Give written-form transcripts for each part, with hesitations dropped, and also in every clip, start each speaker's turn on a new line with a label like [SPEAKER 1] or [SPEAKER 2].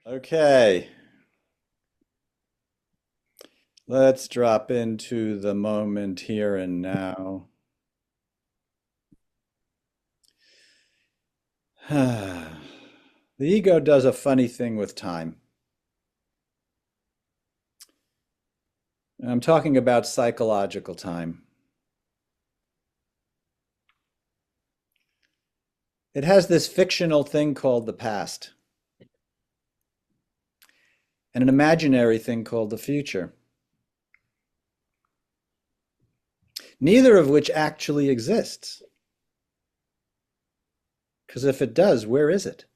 [SPEAKER 1] Okay, let's drop into the moment here and now. The ego does a funny thing with time. I'm talking about psychological time. It has this fictional thing called the past and an imaginary thing called the future, neither of which actually exists. Because if it does, where is it?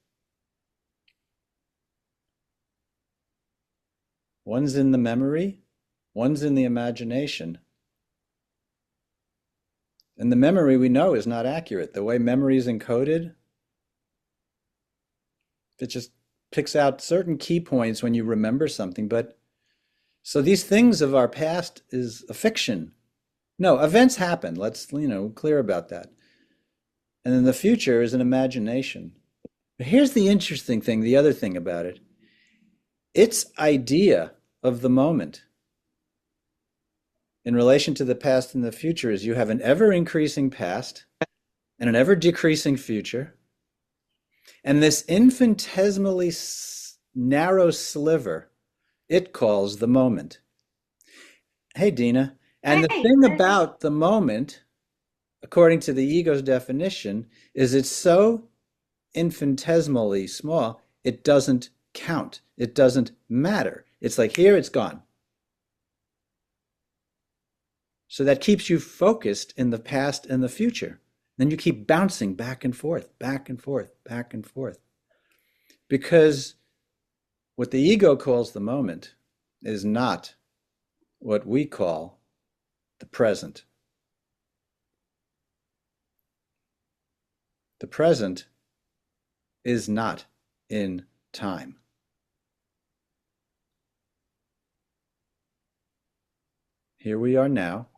[SPEAKER 1] One's in the memory, one's in the imagination. And the memory we know is not accurate. The way memory is encoded, it just picks out certain key points when you remember something. But so these things of our past is a fiction. No, events happen. Let's, clear about that. And then the future is an imagination. But here's the interesting thing, the other thing about it. Its idea of the moment in relation to the past and the future is you have an ever increasing past and an ever decreasing future. And this infinitesimally narrow sliver, it calls the moment. Hey, Dina. And the
[SPEAKER 2] Hey,
[SPEAKER 1] thing about the moment, according to the ego's definition, is it's so infinitesimally small, it doesn't count. It doesn't matter. It's like here, it's gone. So that keeps you focused in the past and the future. Then you keep bouncing back and forth, back and forth, back and forth. Because what the ego calls the moment is not what we call the present. The present is not in time. Here we are now.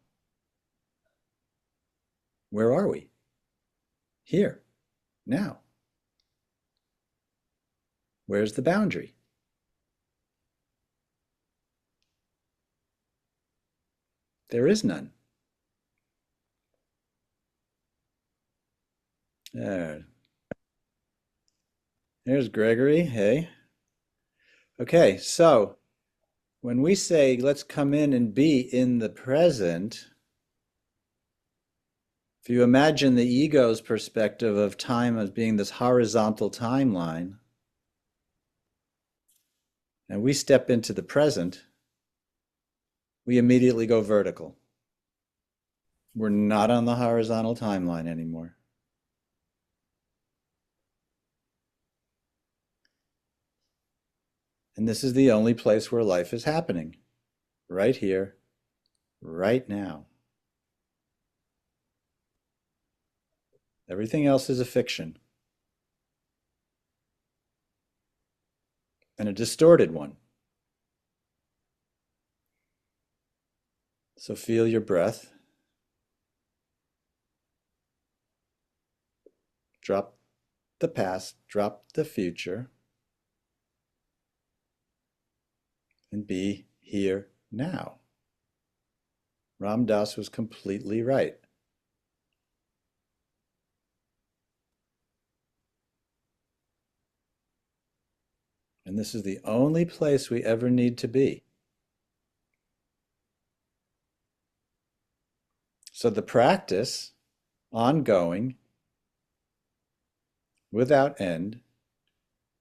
[SPEAKER 1] Where are we? Here, now. Where's the boundary? There is none. There's Gregory. Hey. Okay, so when we say let's come in and be in the present, if you imagine the ego's perspective of time as being this horizontal timeline, and we step into the present, we immediately go vertical. We're not on the horizontal timeline anymore. And this is the only place where life is happening. Right here, right now. Everything else is a fiction. And a distorted one. So feel your breath. Drop the past, drop the future, and be here now. Ram Dass was completely right. And this is the only place we ever need to be. So the practice, ongoing, without end,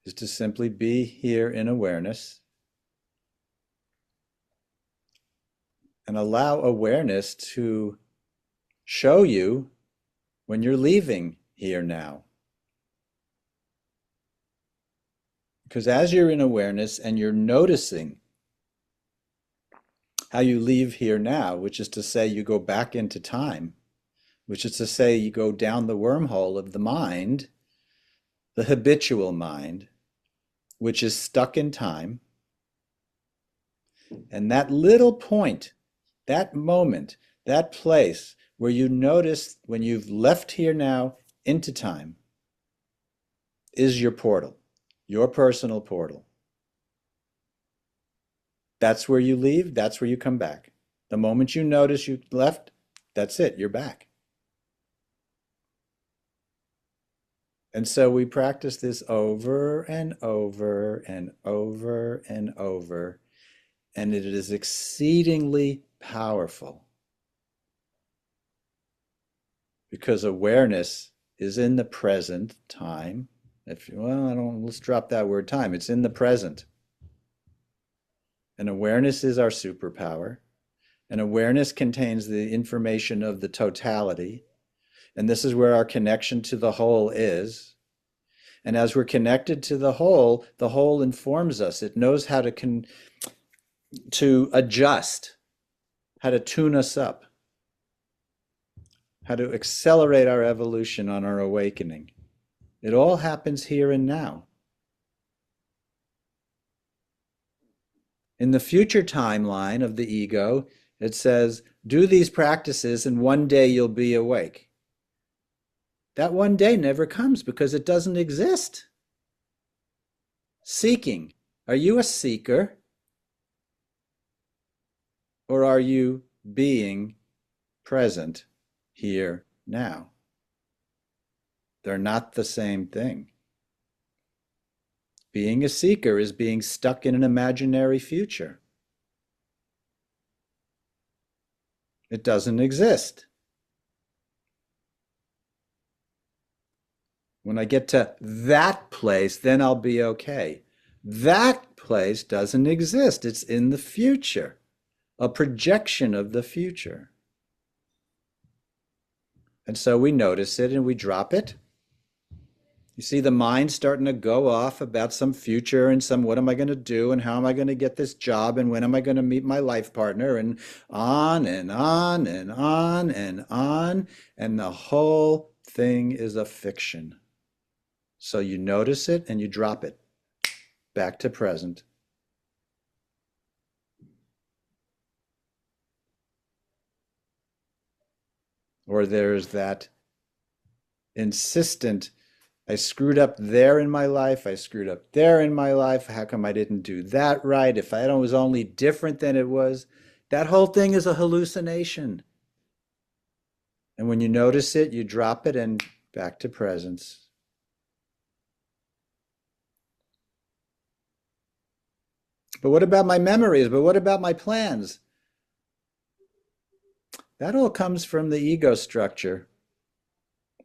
[SPEAKER 1] is to simply be here in awareness and allow awareness to show you when you're leaving here now. Because as you're in awareness and you're noticing how you leave here now, which is to say you go back into time, which is to say you go down the wormhole of the mind, the habitual mind, which is stuck in time. And that little point, that moment, that place where you notice when you've left here now into time is your portal, your personal portal. That's where you leave, that's where you come back. The moment you notice you left, that's it, you're back. And so we practice this over and over and over and over, and it is exceedingly powerful because awareness is in the present time. If you, well, I don't, let's drop that word time. It's in the present. And awareness is our superpower. And awareness contains the information of the totality. And this is where our connection to the whole is. And as we're connected to the whole informs us. It knows how to adjust, how to tune us up, how to accelerate our evolution on our awakening. It all happens here and now. In the future timeline of the ego, it says, do these practices and one day you'll be awake. That one day never comes because it doesn't exist. Seeking. Are you a seeker? Or are you being present here now? They're not the same thing. Being a seeker is being stuck in an imaginary future. It doesn't exist. When I get to that place, then I'll be okay. That place doesn't exist. It's in the future, a projection of the future. And so we notice it and we drop it. You see the mind starting to go off about some future and some what am I going to do and how am I going to get this job and when am I going to meet my life partner and on and on and on and on. And the whole thing is a fiction. So you notice it and you drop it back to present. Or there's that insistent, I screwed up there in my life, I screwed up there in my life, how come I didn't do that right? If I was only different than it was, that whole thing is a hallucination. And when you notice it, you drop it and back to presence. But what about my memories? But what about my plans? That all comes from the ego structure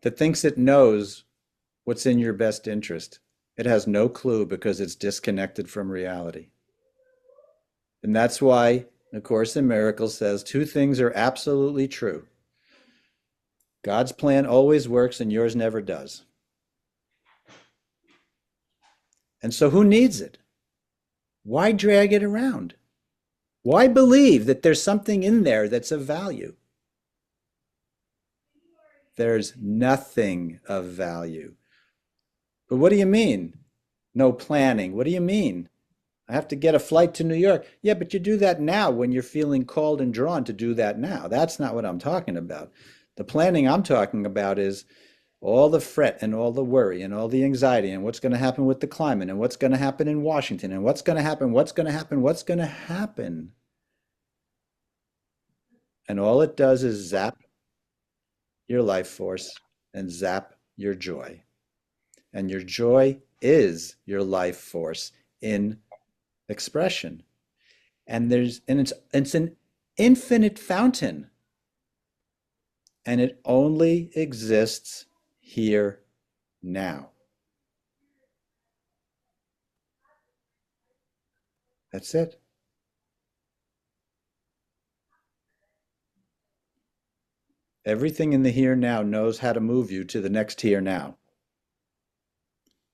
[SPEAKER 1] that thinks it knows what's in your best interest. It has no clue because it's disconnected from reality. And that's why A Course in Miracles says two things are absolutely true. God's plan always works and yours never does. And so who needs it? Why drag it around? Why believe that there's something in there that's of value? There's nothing of value. But what do you mean? No planning. What do you mean? I have to get a flight to New York. Yeah, but you do that now when you're feeling called and drawn to do that now. That's not what I'm talking about. The planning I'm talking about is all the fret and all the worry and all the anxiety and what's going to happen with the climate and what's going to happen in Washington and what's going to happen, what's going to happen, what's going to happen. And all it does is zap your life force and zap your joy. And your joy is your life force in expression. And it's an infinite fountain. And it only exists here now. That's it. Everything in the here now knows how to move you to the next here now.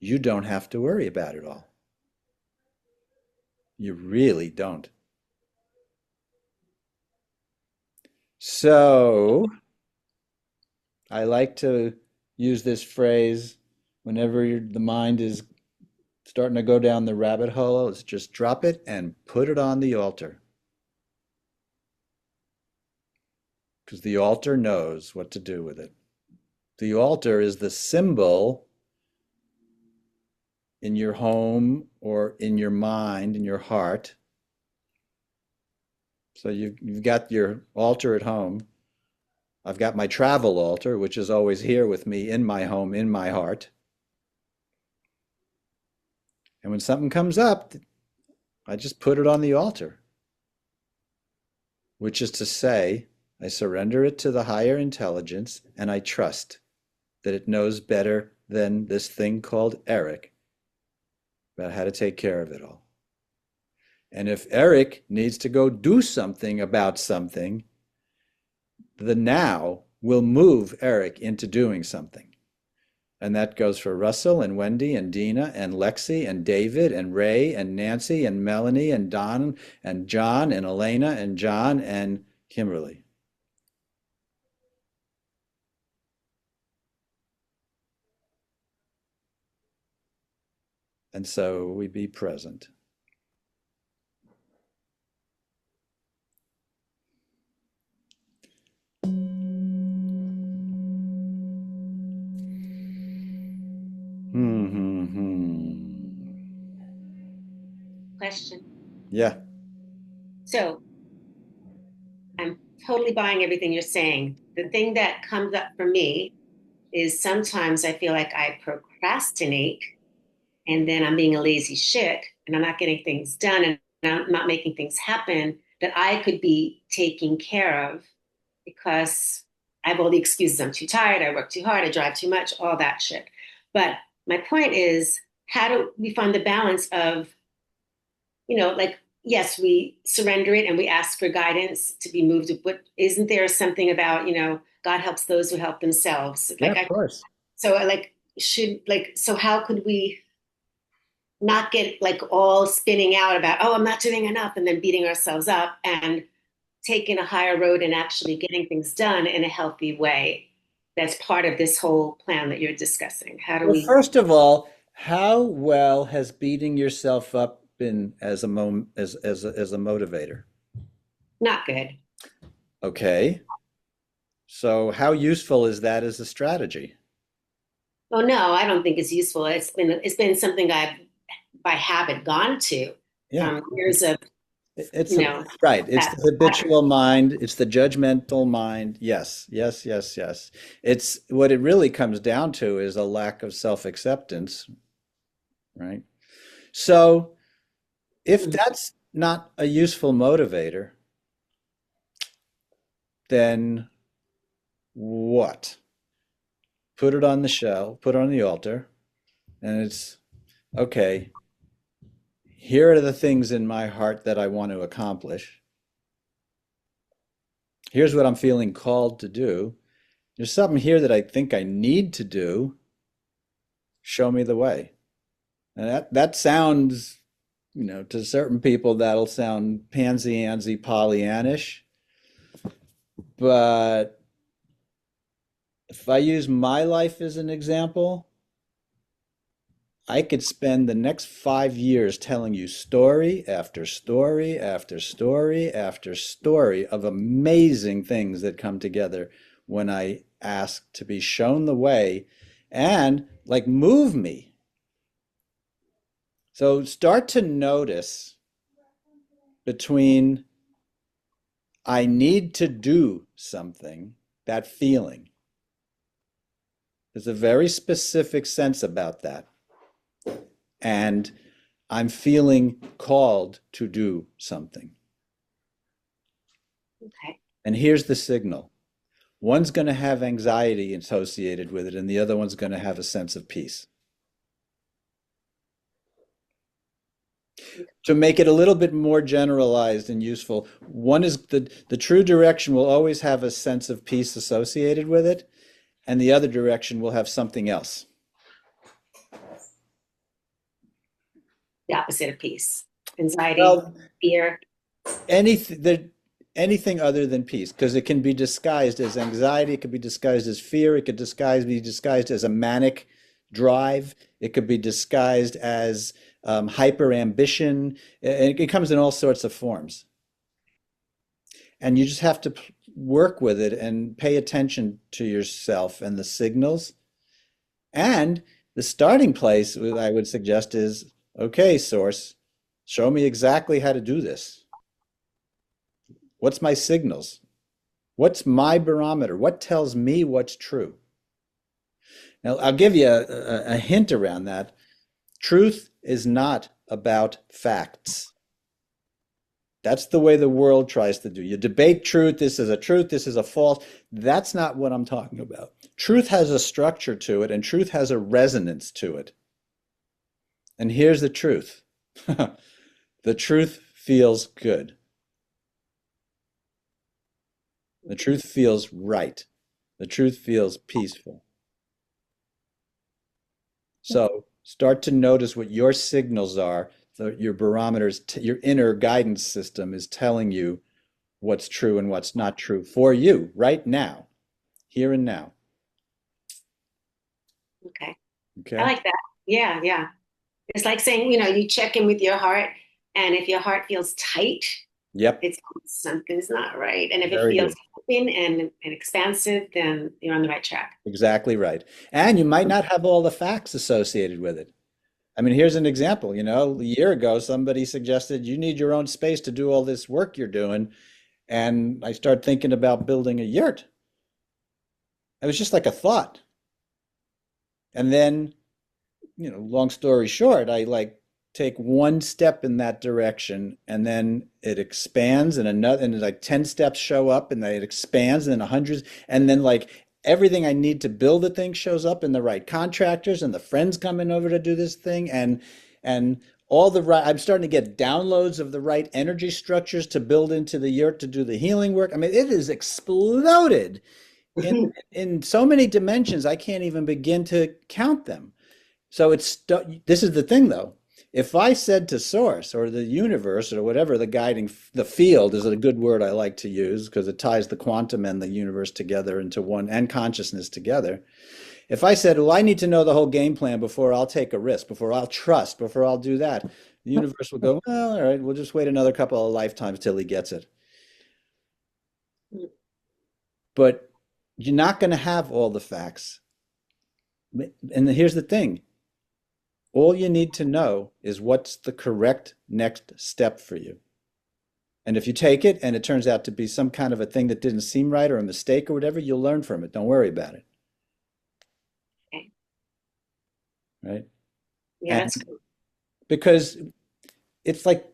[SPEAKER 1] You don't have to worry about it all. You really don't. So, I like to use this phrase whenever the mind is starting to go down the rabbit hole. It's just drop it and put it on the altar. Because the altar knows what to do with it. The altar is the symbol in your home or in your mind, in your heart, So you've got your altar at home. I've got my travel altar, which is always here with me in my home, in my heart. And when something comes up, I just put it on the altar, which is to say, I surrender it to the higher intelligence and I trust that it knows better than this thing called Eric about how to take care of it all. And if Eric needs to go do something about something, the now will move Eric into doing something. And that goes for Russell and Wendy and Dina and Lexi and David and Ray and Nancy and Melanie and Don and John and Elena and John and Kimberly. And so we be present.
[SPEAKER 2] Question.
[SPEAKER 1] Yeah.
[SPEAKER 2] So I'm totally buying everything you're saying. The thing that comes up for me is sometimes I feel like I procrastinate and then I'm being a lazy shit and I'm not getting things done and I'm not making things happen that I could be taking care of because I have all the excuses. I'm too tired, I work too hard, I drive too much, all that shit. But my point is, how do we find the balance of, like, yes, we surrender it and we ask for guidance to be moved, but isn't there something about, God helps those who help themselves?
[SPEAKER 1] Yeah, of course.
[SPEAKER 2] So I so how could we not get like all spinning out about, oh, I'm not doing enough, and then beating ourselves up and taking a higher road and actually getting things done in a healthy way? That's part of this whole plan that you're discussing. How do
[SPEAKER 1] Well,
[SPEAKER 2] we?
[SPEAKER 1] first of all, how well has beating yourself up been as as a motivator?
[SPEAKER 2] Not good.
[SPEAKER 1] Okay. So how useful is that as a strategy?
[SPEAKER 2] Oh no, I don't think it's useful. It's been something I've by habit gone to
[SPEAKER 1] Yeah.
[SPEAKER 2] years of
[SPEAKER 1] It's
[SPEAKER 2] you
[SPEAKER 1] a,
[SPEAKER 2] know
[SPEAKER 1] right. It's
[SPEAKER 2] that
[SPEAKER 1] the
[SPEAKER 2] pattern.
[SPEAKER 1] habitual mind. It's the judgmental mind. Yes, yes, yes, yes. It's what it really comes down to is a lack of self-acceptance, right? So if that's not a useful motivator, then what? Put it on the shelf, put it on the altar, and it's okay. Here are the things in my heart that I want to accomplish. Here's what I'm feeling called to do. There's something here that I think I need to do. Show me the way. And that sounds, to certain people that'll sound pansy-antsy Pollyannish. But if I use my life as an example, I could spend the next 5 years telling you story after story after story after story of amazing things that come together when I ask to be shown the way and like move me. So start to notice between I need to do something, that feeling. There's a very specific sense about that. And I'm feeling called to do something.
[SPEAKER 2] Okay.
[SPEAKER 1] And here's the signal. One's going to have anxiety associated with it, and the other one's going to have a sense of peace. To make it a little bit more generalized and useful, one is the true direction will always have a sense of peace associated with it, and the other direction will have something else.
[SPEAKER 2] The opposite of peace, anxiety,
[SPEAKER 1] Well,
[SPEAKER 2] fear.
[SPEAKER 1] anything anything other than peace, because it can be disguised as anxiety, it could be disguised as fear, it could be disguised as a manic drive, it could be disguised as hyper ambition. It comes in all sorts of forms, and you just have to work with it and pay attention to yourself and the signals. And the starting place, I would suggest, is okay, source, show me exactly how to do this. What's my signals? What's my barometer? What tells me what's true? Now, I'll give you a hint around that. Truth is not about facts. That's the way the world tries to do. You debate truth. This is a truth. This is a false. That's not what I'm talking about. Truth has a structure to it, and truth has a resonance to it. And here's the truth. The truth feels good. The truth feels right. The truth feels peaceful. So start to notice what your signals are. So your barometers, your inner guidance system is telling you what's true and what's not true for you right now, here and now.
[SPEAKER 2] Okay. I
[SPEAKER 1] Okay?
[SPEAKER 2] like that. Yeah, yeah. It's like saying, you check in with your heart, and if your heart feels tight,
[SPEAKER 1] Yep.
[SPEAKER 2] it's something's not right. And if it
[SPEAKER 1] Very
[SPEAKER 2] feels
[SPEAKER 1] good.
[SPEAKER 2] open and expansive, then you're on the right track.
[SPEAKER 1] Exactly right. And you might not have all the facts associated with it. I mean, here's an example. A year ago, somebody suggested you need your own space to do all this work you're doing. And I started thinking about building a yurt. It was just like a thought. And then, long story short, I like take one step in that direction and then it expands and another, and like 10 steps show up and then it expands and then hundreds. And then like everything I need to build the thing shows up and the right contractors and the friends coming over to do this thing and all the right, I'm starting to get downloads of the right energy structures to build into the yurt to do the healing work. I mean, it has exploded in in so many dimensions I can't even begin to count them. So this is the thing though. If I said to source or the universe or whatever the guiding, the field is a good word I like to use because it ties the quantum and the universe together into one and consciousness together. If I said, well, I need to know the whole game plan before I'll take a risk, before I'll trust, before I'll do that, the universe will go, well, all right, we'll just wait another couple of lifetimes till he gets it. But you're not going to have all the facts. And here's the thing. All you need to know is what's the correct next step for you. And if you take it and it turns out to be some kind of a thing that didn't seem right or a mistake or whatever, you'll learn from it. Don't worry about it.
[SPEAKER 2] Okay.
[SPEAKER 1] Right?
[SPEAKER 2] Yeah,
[SPEAKER 1] And
[SPEAKER 2] that's cool.
[SPEAKER 1] because it's like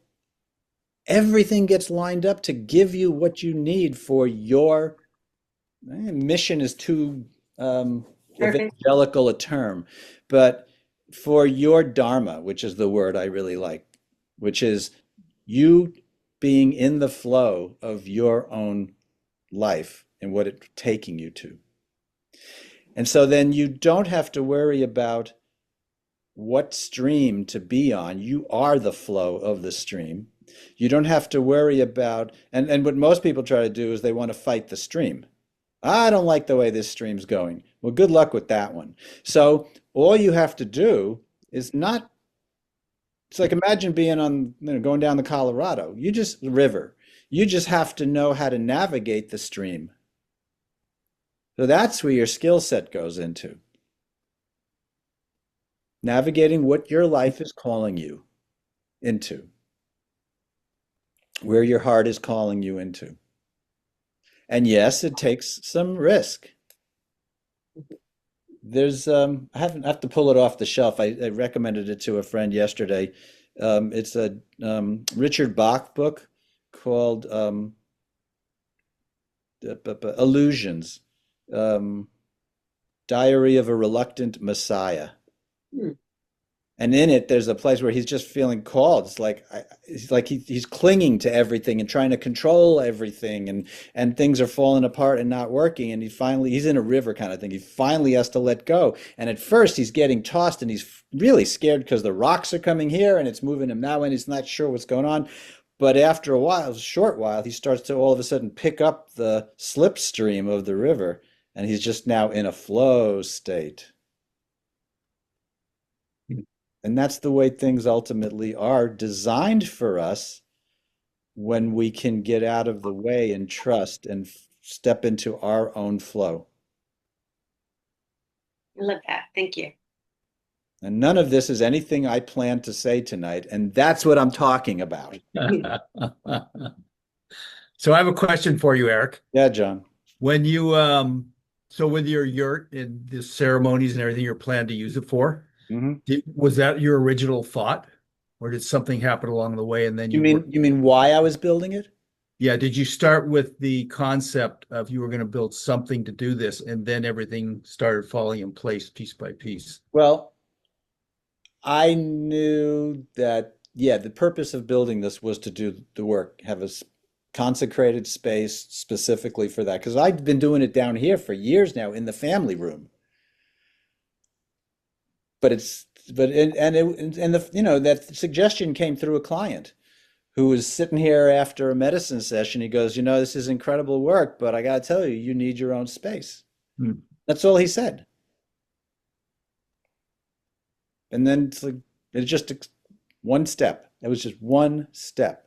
[SPEAKER 1] everything gets lined up to give you what you need for your mission is too
[SPEAKER 2] Perfect.
[SPEAKER 1] evangelical a term, but for your dharma, which is the word I really like, which is you being in the flow of your own life and what it's taking you to. And so then you don't have to worry about what stream to be on. You are the flow of the stream. You don't have to worry about, and what most people try to do is they want to fight the stream. I don't like the way this stream's going. Well, good luck with that one. So all you have to do is not, it's like imagine being on, going down the Colorado. You just, the river. You just have to know how to navigate the stream. So that's where your skill set goes into. Navigating what your life is calling you into, where your heart is calling you into. And yes, it takes some risk. I have to pull it off the shelf. I recommended it to a friend yesterday. It's a Richard Bach book called Illusions, um, Diary of a Reluctant Messiah.
[SPEAKER 2] Hmm.
[SPEAKER 1] And in it, there's a place where he's just feeling called. It's like he's clinging to everything and trying to control everything, and things are falling apart and not working. And he's in a river kind of thing. He finally has to let go. And at first, he's getting tossed, and he's really scared because the rocks are coming here, and it's moving him that way, and he's not sure what's going on. But after a while, a short while, he starts to all of a sudden pick up the slipstream of the river, and he's just now in a flow state. And that's the way things ultimately are designed for us when we can get out of the way and trust and step into our own flow.
[SPEAKER 2] I love that. Thank you.
[SPEAKER 1] And none of this is anything I plan to say tonight. And that's what I'm talking about.
[SPEAKER 3] So I have a question for you, Eric.
[SPEAKER 1] Yeah, John.
[SPEAKER 3] When you so with your yurt and the ceremonies and everything you're planning to use it for,
[SPEAKER 1] Hmm.
[SPEAKER 3] was that your original thought, or did something happen along the way and then
[SPEAKER 1] You
[SPEAKER 3] you were,
[SPEAKER 1] mean you mean why I was building it?
[SPEAKER 3] yeah, did you start with the concept of you were going to build something to do this and then everything started falling in place piece by piece?
[SPEAKER 1] Well, I knew that, yeah, the purpose of building this was to do the work, have a consecrated space specifically for that. Because I've been doing it down here for years now in the family room. But it's, but, and the, that suggestion came through a client who was sitting here after a medicine session. He goes, this is incredible work, but I got to tell you, you need your own space.
[SPEAKER 3] Hmm.
[SPEAKER 1] That's all he said. And then it's just one step. It was just one step.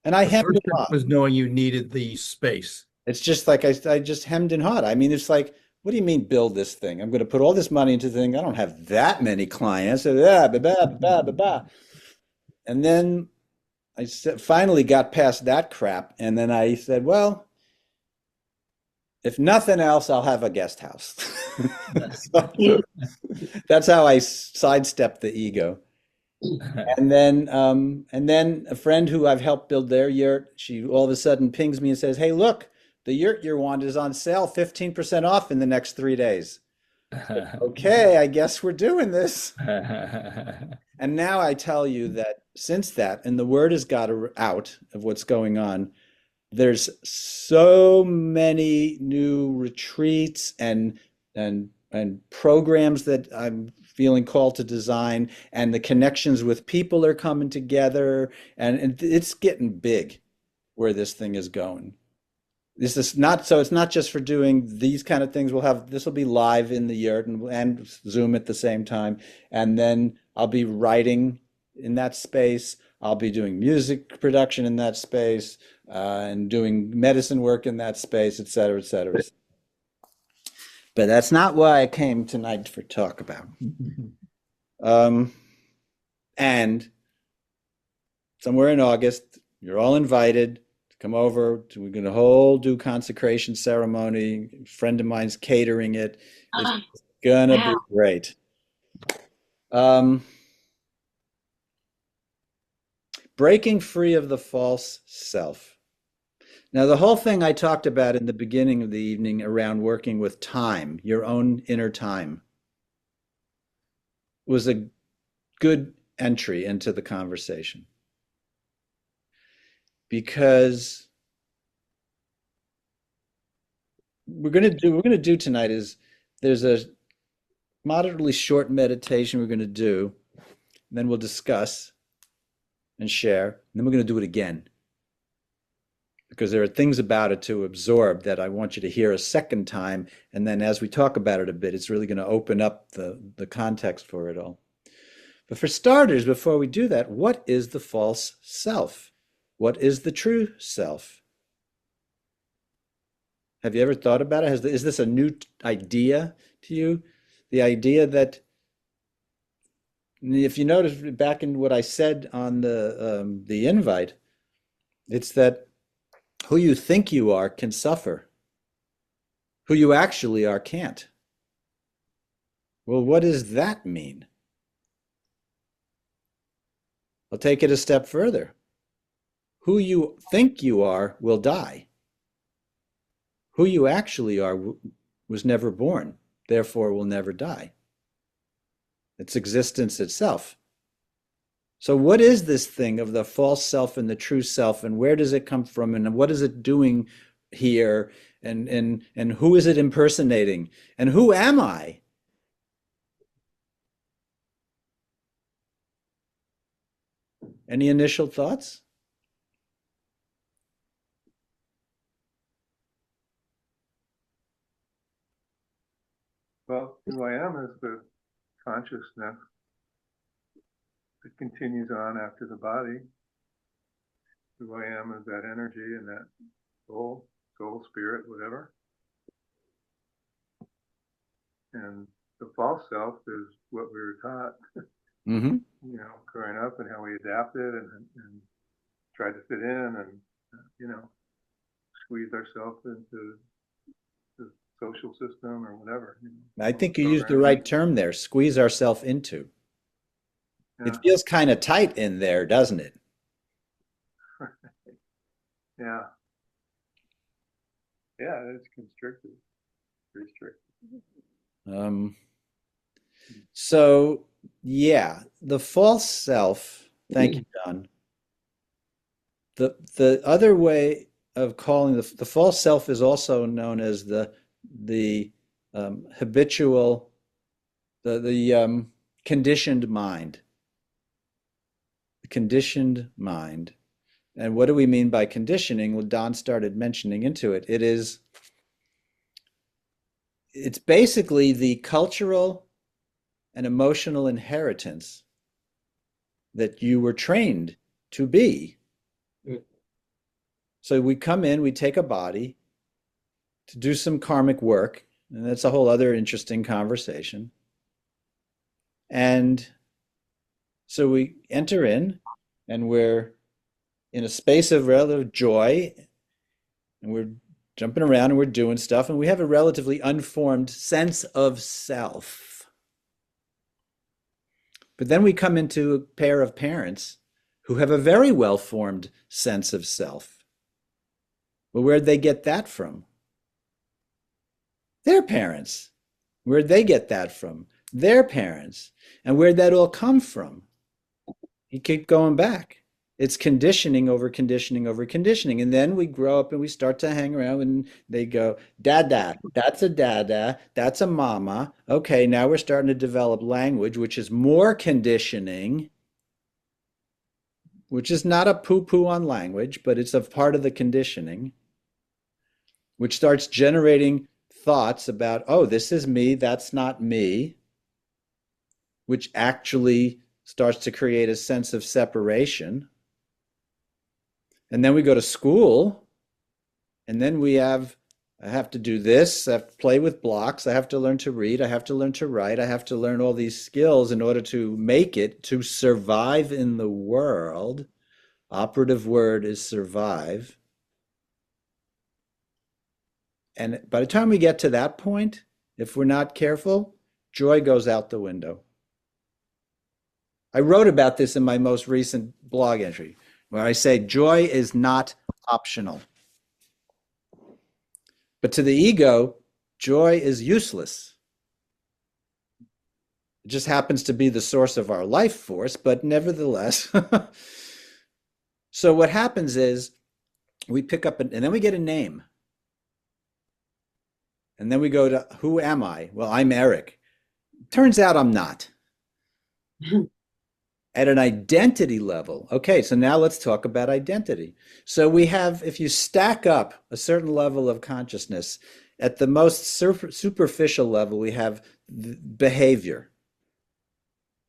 [SPEAKER 1] And I
[SPEAKER 3] The
[SPEAKER 1] hemmed
[SPEAKER 3] first
[SPEAKER 1] and
[SPEAKER 3] step
[SPEAKER 1] hawed.
[SPEAKER 3] was knowing you needed the space.
[SPEAKER 1] It's just like I just hemmed and hawed. I mean, it's like, what do you mean build this thing? I'm going to put all this money into the thing. I don't have that many clients. And then finally got past that crap. And then I said, well, if nothing else, I'll have a guest house. So that's how I sidestepped the ego. And then a friend who I've helped build their yurt, she all of a sudden pings me and says, "Hey, look, the yurt you want is on sale, 15% off in the next 3 days." Okay, I guess we're doing this. And now I tell you that since that, and the word has got out of what's going on, there's so many new retreats and programs that I'm feeling called to design, and the connections with people are coming together, and it's getting big where this thing is going. This is not so it's not just for doing these kind of things. This will be live in the yurt and Zoom at the same time. And then I'll be writing in that space. I'll be doing music production in that space, and doing medicine work in that space, et cetera, et cetera. But that's not why I came tonight for talk about. Um, and somewhere in August, you're all invited to come over. We're going to do consecration ceremony. A friend of mine's catering it. It's
[SPEAKER 2] Oh,
[SPEAKER 1] gonna
[SPEAKER 2] wow.
[SPEAKER 1] be great. Um, breaking free of the false self. Now, the whole thing I talked about in the beginning of the evening around working with time, your own inner time, was a good entry into the conversation because we're going to do tonight is there's a moderately short meditation we're going to do, and then we'll discuss and share, and then we're going to do it again because there are things about it to absorb that I want you to hear a second time, and then as we talk about it a bit, it's really going to open up the context for it all. But for starters, before we do that, what is the false self? What is the true self? Have you ever thought about it? Is this a new idea to you? The idea that, if you notice back in what I said on the invite, it's that who you think you are can suffer. Who you actually are can't. Well, what does that mean? I'll take it a step further. Who you think you are will die. Who you actually are was never born, therefore will never die. It's existence itself. So, what is this thing of the false self and the true self, and where does it come from, and what is it doing here, and who is it impersonating, and who am I? Any initial thoughts?
[SPEAKER 4] Well, who I am is the consciousness that continues on after the body. Who I am is that energy and that soul, spirit, whatever. And the false self is what we were taught,
[SPEAKER 1] Mm-hmm.
[SPEAKER 4] growing up and how we adapted and tried to fit in and, squeeze ourselves into the social system or whatever.
[SPEAKER 1] I
[SPEAKER 4] all the
[SPEAKER 1] think you used the
[SPEAKER 4] programming.
[SPEAKER 1] right term there, squeeze ourselves into. It
[SPEAKER 4] Yeah,
[SPEAKER 1] feels kind of tight in there, doesn't it?
[SPEAKER 4] yeah, yeah. It's constricted, restricted.
[SPEAKER 1] Um, so yeah, the false self, thank you, John. The other way of calling the false self is also known as the habitual, the conditioned mind. The conditioned mind. And what do we mean by conditioning? Well, Don started mentioning into it. It's basically the cultural and emotional inheritance that you were trained to be. So we come in, we take a body to do some karmic work, and that's a whole other interesting conversation. And so we enter in, and we're in a space of relative joy, and we're jumping around and we're doing stuff, and we have a relatively unformed sense of self. But then we come into a pair of parents who have a very well formed sense of self. Well, where'd they get that from? Their parents. Where'd they get that from? Their parents. And where'd that all come from? You keep going back. It's conditioning over conditioning over conditioning. And then we grow up and we start to hang around and they go, dada, that's a dada, that's a mama. Okay, now we're starting to develop language, which is more conditioning, which is not a poo-poo on language, but it's a part of the conditioning, which starts generating thoughts about, oh, this is me, that's not me, which actually starts to create a sense of separation. And then we go to school, and then I have to do this, I have to play with blocks, I have to learn to read, I have to learn to write, I have to learn all these skills in order to make it, to survive in the world. Operative word is survive. And by the time we get to that point, if we're not careful, joy goes out the window. I wrote about this in my most recent blog entry, where I say joy is not optional. But to the ego, joy is useless. It just happens to be the source of our life force, but nevertheless. So what happens is we pick up, and then we get a name. And then we go to, who am I? Well, I'm Eric. Turns out I'm not. At an identity level. Okay, so now let's talk about identity. So we have, if you stack up a certain level of consciousness, at the most superficial level, we have behavior.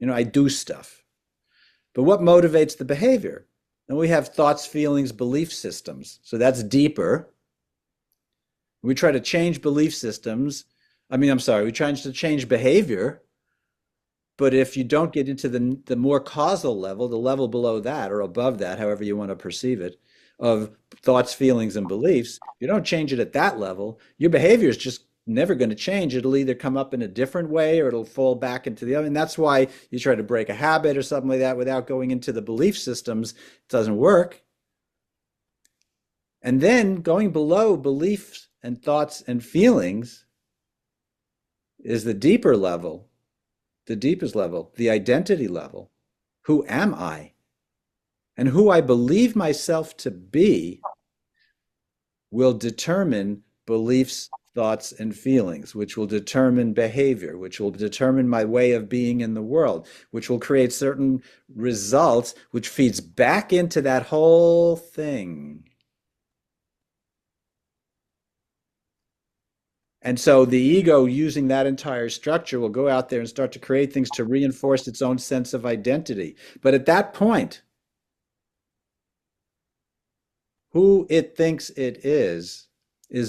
[SPEAKER 1] I do stuff. But what motivates the behavior? And we have thoughts, feelings, belief systems. So that's deeper. We try to change belief systems. We try to change behavior. But if you don't get into the more causal level, the level below that or above that, however you want to perceive it, of thoughts, feelings, and beliefs, you don't change it at that level, your behavior is just never going to change. It'll either come up in a different way or it'll fall back into the other. And that's why you try to break a habit or something like that without going into the belief systems. It doesn't work. And then going below beliefs and thoughts and feelings is the deeper level, the deepest level, the identity level. Who am I? And who I believe myself to be will determine beliefs, thoughts, and feelings, which will determine behavior, which will determine my way of being in the world, which will create certain results, which feeds back into that whole thing. And so the ego, using that entire structure, will go out there and start to create things to reinforce its own sense of identity. But at that point, who it thinks it is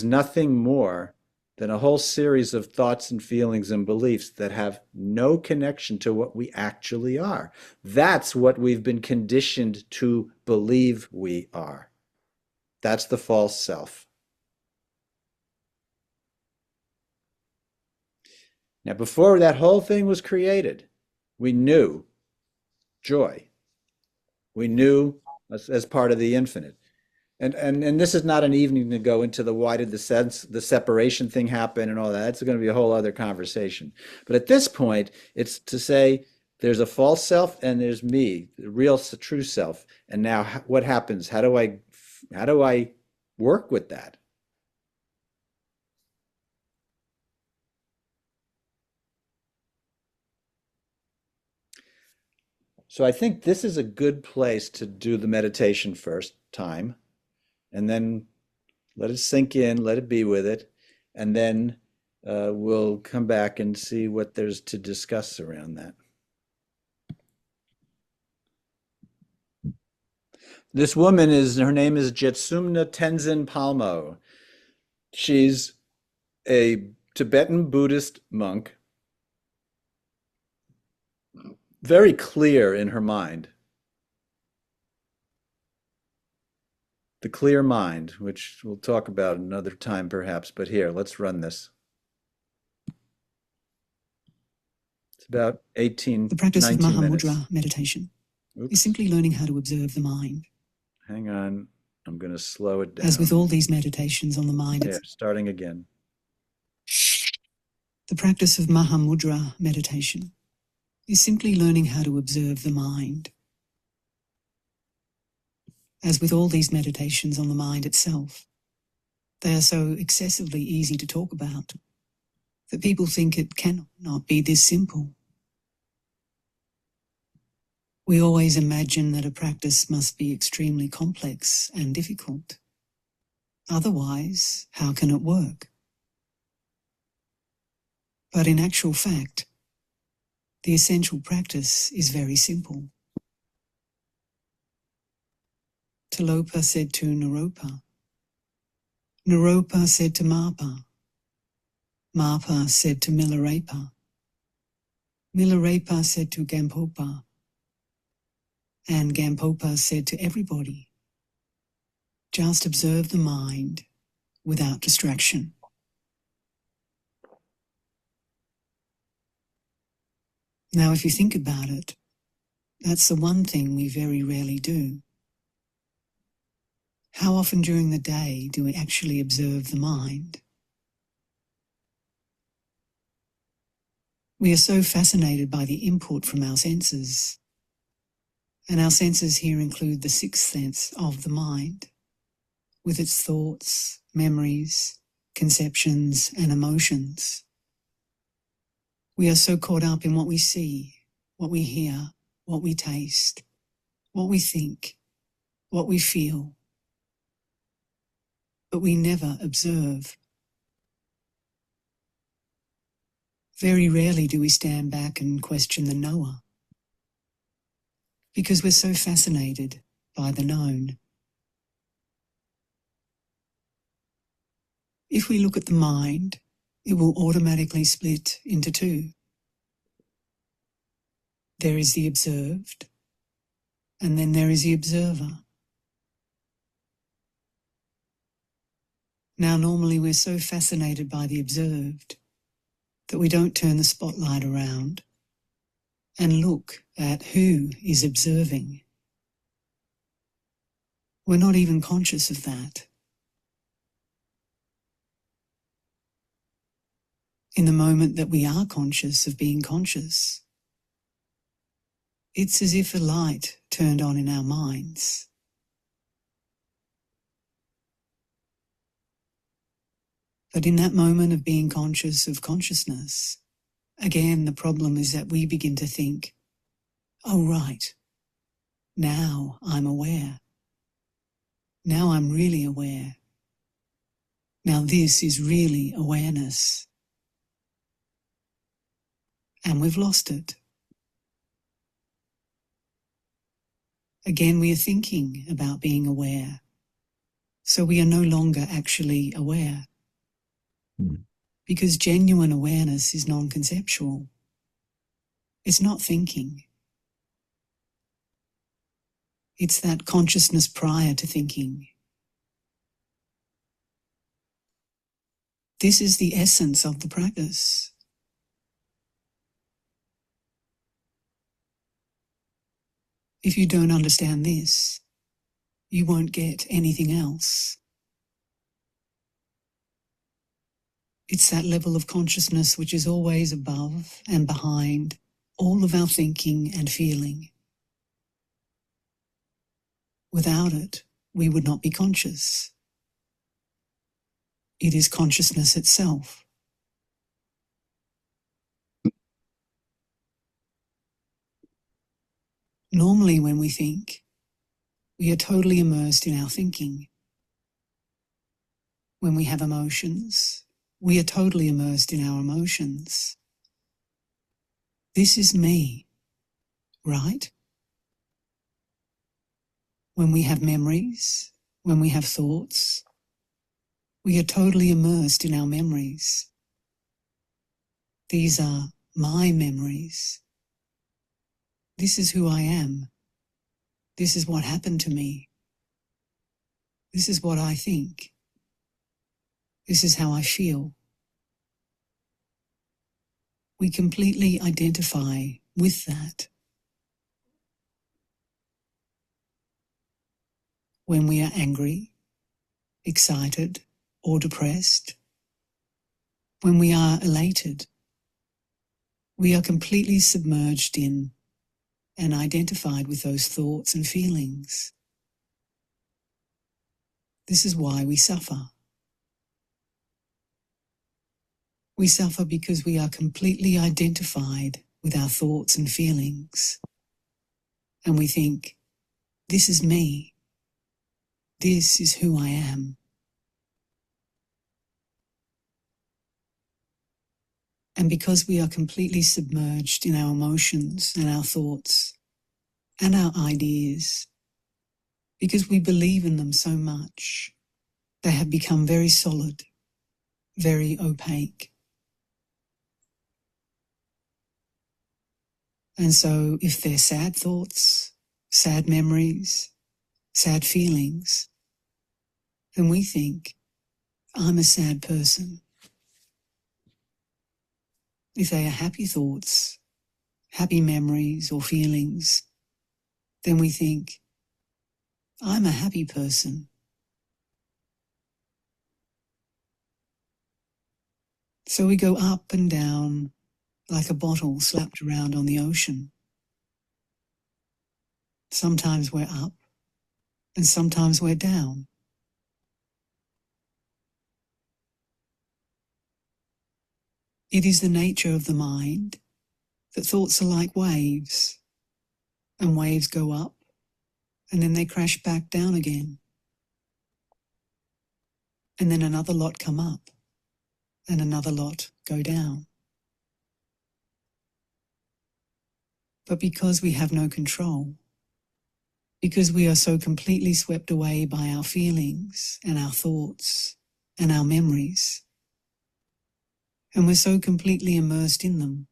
[SPEAKER 1] nothing more than a whole series of thoughts and feelings and beliefs that have no connection to what we actually are. That's what we've been conditioned to believe we are. That's the false self. Now, before that whole thing was created, we knew joy. We knew as part of the infinite. And this is not an evening to go into the why did the separation thing happen and all that. It's going to be a whole other conversation. But at this point, it's to say there's a false self and there's me, the real true self. And now what happens? How do I work with that? So I think this is a good place to do the meditation first time, and then let it sink in, let it be with it, and then we'll come back and see what there's to discuss around that. This woman her name is Jetsumna Tenzin Palmo. She's a Tibetan Buddhist monk, very clear in her mind. The clear mind, which we'll talk about another time perhaps, but here, let's run this. It's about 18,
[SPEAKER 5] The practice of
[SPEAKER 1] 19 minutes.
[SPEAKER 5] Mahamudra meditation
[SPEAKER 1] Oops.
[SPEAKER 5] is simply learning how to observe the mind.
[SPEAKER 1] Hang on, I'm going to slow it down.
[SPEAKER 5] As with all these meditations on the mind,
[SPEAKER 1] Here, starting again.
[SPEAKER 5] the practice of Mahamudra meditation is simply learning how to observe the mind. As with all these meditations on the mind itself, they are so excessively easy to talk about that people think it cannot be this simple. We always imagine that a practice must be extremely complex and difficult. Otherwise, how can it work? But in actual fact, the essential practice is very simple. Tilopa said to Naropa. Naropa said to Marpa. Marpa said to Milarepa. Milarepa said to Gampopa. And Gampopa said to everybody, just observe the mind without distraction. Now, if you think about it, that's the one thing we very rarely do. How often during the day do we actually observe the mind? We are so fascinated by the input from our senses. And our senses here include the sixth sense of the mind, with its thoughts, memories, conceptions, and emotions. We are so caught up in what we see, what we hear, what we taste, what we think, what we feel. But we never observe. Very rarely do we stand back and question the knower, because we're so fascinated by the known. If we look at the mind, it will automatically split into two. There is the observed, and then there is the observer. Now, normally we're so fascinated by the observed that we don't turn the spotlight around and look at who is observing. We're not even conscious of that. In the moment that we are conscious of being conscious, it's as if a light turned on in our minds. But in that moment of being conscious of consciousness, again, the problem is that we begin to think, oh, right, now I'm aware. Now I'm really aware. Now this is really awareness. And we've lost it. Again, we are thinking about being aware. So we are no longer actually aware. Because genuine awareness is non-conceptual. It's not thinking. It's that consciousness prior to thinking. This is the essence of the practice. If you don't understand this, you won't get anything else. It's that level of consciousness which is always above and behind all of our thinking and feeling. Without it, we would not be conscious. It is consciousness itself. Normally, when we think, we are totally immersed in our thinking. When we have emotions, we are totally immersed in our emotions. This is me, right? When we have memories, when we have thoughts, we are totally immersed in our memories. These are my memories. This is who I am. This is what happened to me. This is what I think. This is how I feel. We completely identify with that. When we are angry, excited, or depressed, when we are elated, we are completely submerged in and identified with those thoughts and feelings. This is why we suffer. We suffer because we are completely identified with our thoughts and feelings. And we think, this is me. This is who I am. And because we are completely submerged in our emotions and our thoughts and our ideas, because we believe in them so much, they have become very solid, very opaque. And so if they're sad thoughts, sad memories, sad feelings, then we think, I'm a sad person. If they are happy thoughts, happy memories or feelings, then we think, I'm a happy person. So we go up and down like a bottle slapped around on the ocean. Sometimes we're up and sometimes we're down. It is the nature of the mind that thoughts are like waves, and waves go up and then they crash back down again. And then another lot come up and another lot go down. But because we have no control, because we are so completely swept away by our feelings and our thoughts and our memories, and we're so completely immersed in them,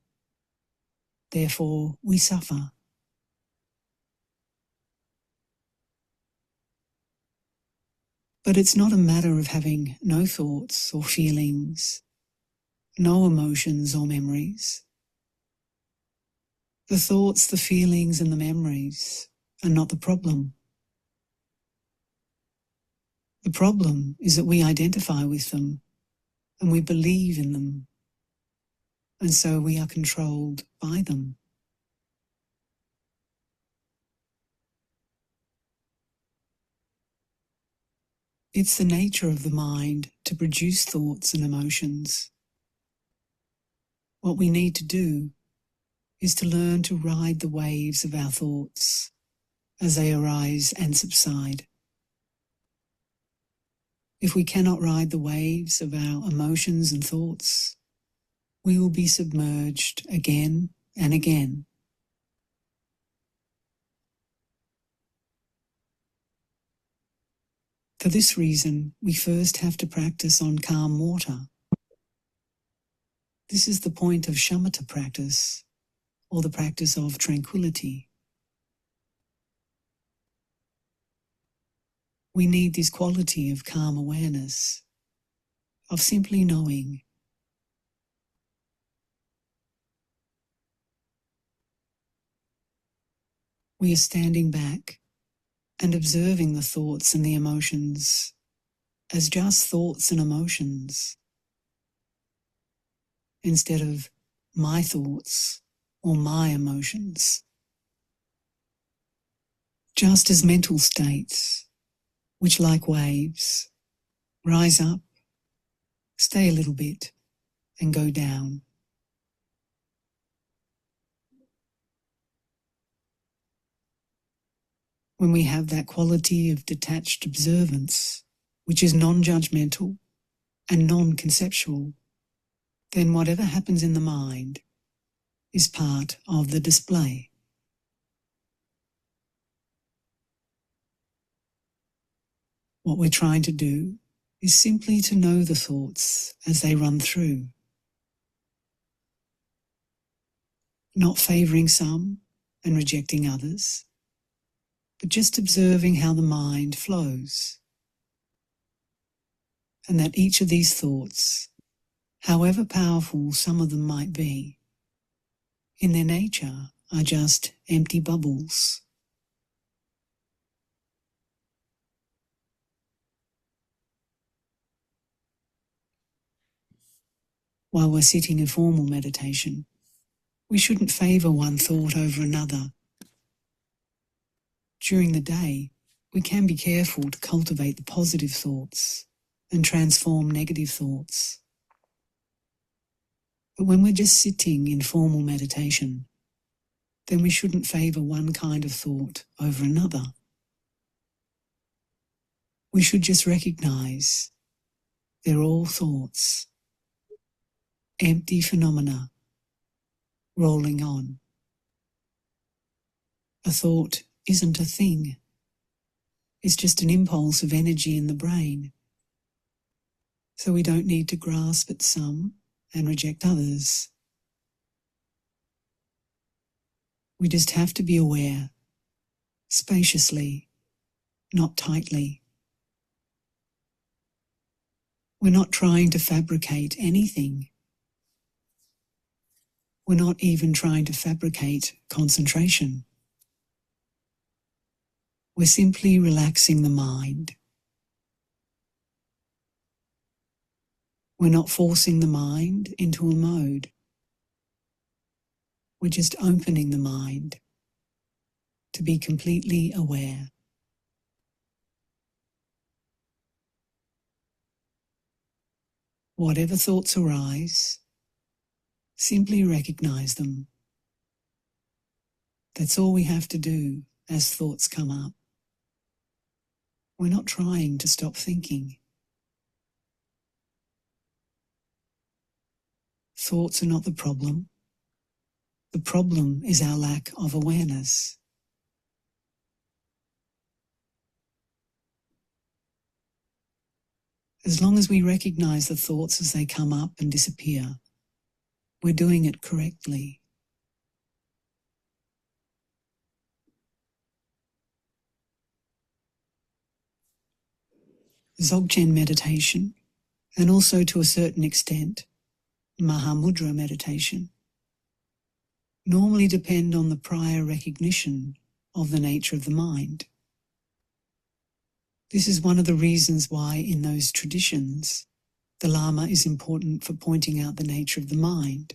[SPEAKER 5] therefore we suffer. But it's not a matter of having no thoughts or feelings, no emotions or memories. The thoughts, the feelings and the memories are not the problem. The problem is that we identify with them and we believe in them, and so we are controlled by them. It's the nature of the mind to produce thoughts and emotions. What we need to do is to learn to ride the waves of our thoughts as they arise and subside. If we cannot ride the waves of our emotions and thoughts, we will be submerged again and again. For this reason, we first have to practice on calm water. This is the point of shamatha practice, or the practice of tranquility. We need this quality of calm awareness, of simply knowing. we are standing back and observing the thoughts and the emotions as just thoughts and emotions, instead of my thoughts or my emotions, just as mental states, which like waves, rise up, stay a little bit, and go down. When we have that quality of detached observance, which is non-judgmental and non-conceptual, then whatever happens in the mind is part of the display. What we're trying to do is simply to know the thoughts as they run through, not favouring some and rejecting others, but just observing how the mind flows, and that each of these thoughts, however powerful some of them might be, in their nature are just empty bubbles. While we're sitting in formal meditation, we shouldn't favour one thought over another. During the day, we can be careful to cultivate the positive thoughts and transform negative thoughts. But when we're just sitting in formal meditation, then we shouldn't favour one kind of thought over another. We should just recognise they're all thoughts, empty phenomena rolling on. A thought isn't a thing. It's just an impulse of energy in the brain. So we don't need to grasp at some and reject others. We just have to be aware, spaciously, not tightly. We're not trying to fabricate anything. We're not even trying to fabricate concentration. We're simply relaxing the mind. We're not forcing the mind into a mode. We're just opening the mind to be completely aware. Whatever thoughts arise, simply recognize them. That's all we have to do as thoughts come up. We're not trying to stop thinking. Thoughts are not the problem. The problem is our lack of awareness. As long as we recognize the thoughts as they come up and disappear, we're doing it correctly. Dzogchen meditation, and also to a certain extent, Mahamudra meditation, normally depend on the prior recognition of the nature of the mind. This is one of the reasons why in those traditions the Lama is important for pointing out the nature of the mind.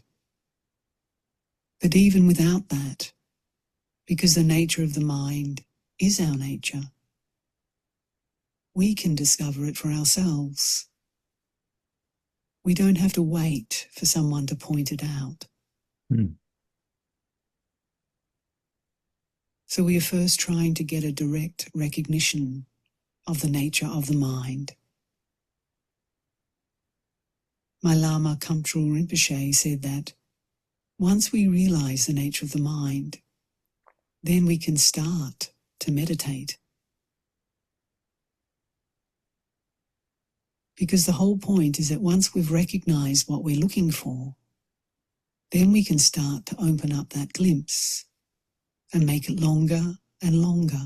[SPEAKER 5] But even without that, because the nature of the mind is our nature, we can discover it for ourselves. We don't have to wait for someone to point it out. So we are first trying to get a direct recognition of the nature of the mind. My Lama Kamtrul Rinpoche said that once we realize the nature of the mind, then we can start to meditate. Because the whole point is that once we've recognized what we're looking for, then we can start to open up that glimpse and make it longer and longer.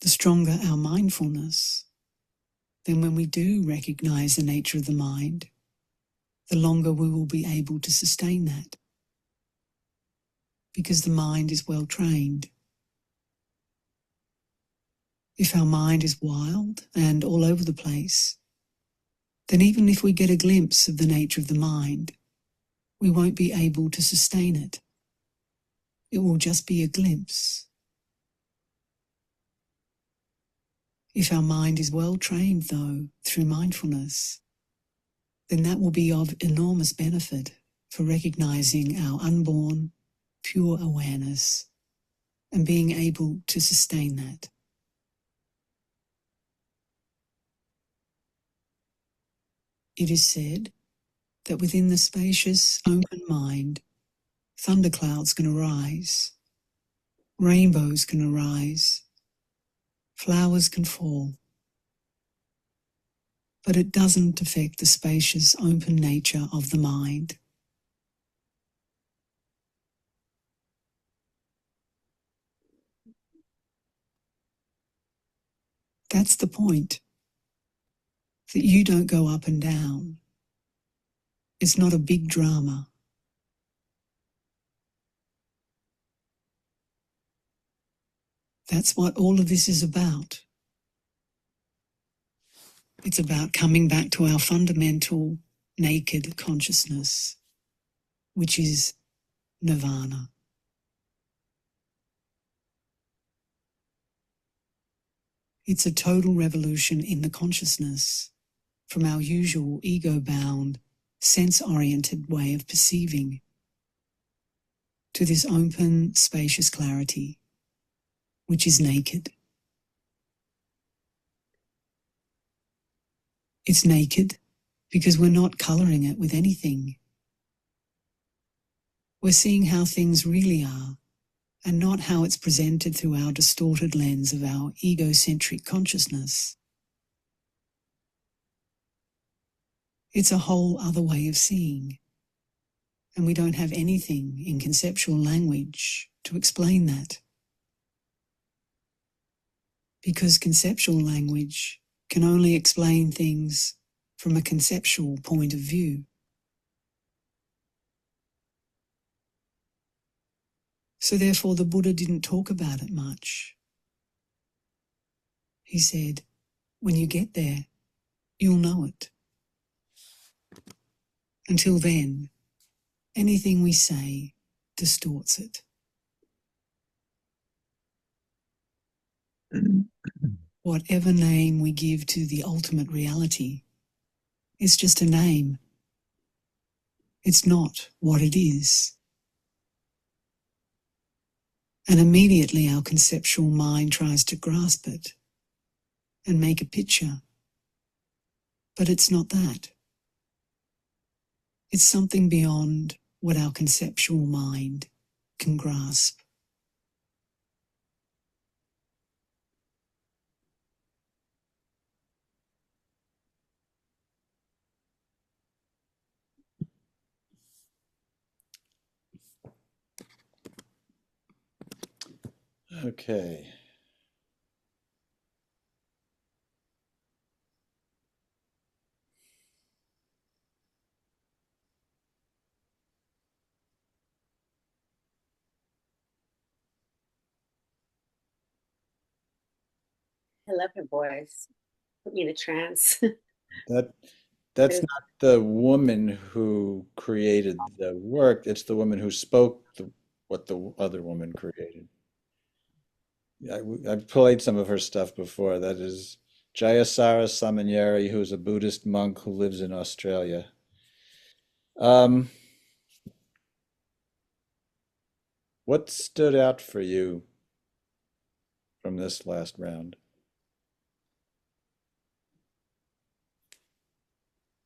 [SPEAKER 5] The stronger our mindfulness, then when we do recognize the nature of the mind, the longer we will be able to sustain that, because the mind is well trained. If our mind is wild and all over the place, then even if we get a glimpse of the nature of the mind, we won't be able to sustain it. It will just be a glimpse. If our mind is well trained, though, through mindfulness, then that will be of enormous benefit for recognizing our unborn, pure awareness and being able to sustain that. It is said that within the spacious, open mind, thunderclouds can arise, rainbows can arise, flowers can fall, but it doesn't affect the spacious, open nature of the mind. That's the point, that you don't go up and down. It's not a big drama. That's what all of this is about. It's about coming back to our fundamental naked consciousness, which is nirvana. It's a total revolution in the consciousness from our usual ego-bound, sense-oriented way of perceiving to this open, spacious clarity, which is naked. It's naked because we're not colouring it with anything. We're seeing how things really are and not how it's presented through our distorted lens of our egocentric consciousness. It's a whole other way of seeing, and we don't have anything in conceptual language to explain that. Because conceptual language can only explain things from a conceptual point of view. So therefore the Buddha didn't talk about it much. He said, when you get there, you'll know it. Until then, anything we say distorts it. Whatever name we give to the ultimate reality is just a name. It's not what it is. And immediately our conceptual mind tries to grasp it and make a picture. But it's not that. It's something beyond what our conceptual mind can grasp.
[SPEAKER 1] Okay.
[SPEAKER 2] I love her voice. Put me in a trance.
[SPEAKER 1] That that's not the woman who created the work, it's the woman who spoke what the other woman created. I've played some of her stuff before. That is Jayasara Samanyeri, who's a Buddhist monk who lives in Australia. Um, what stood out for you from this last round?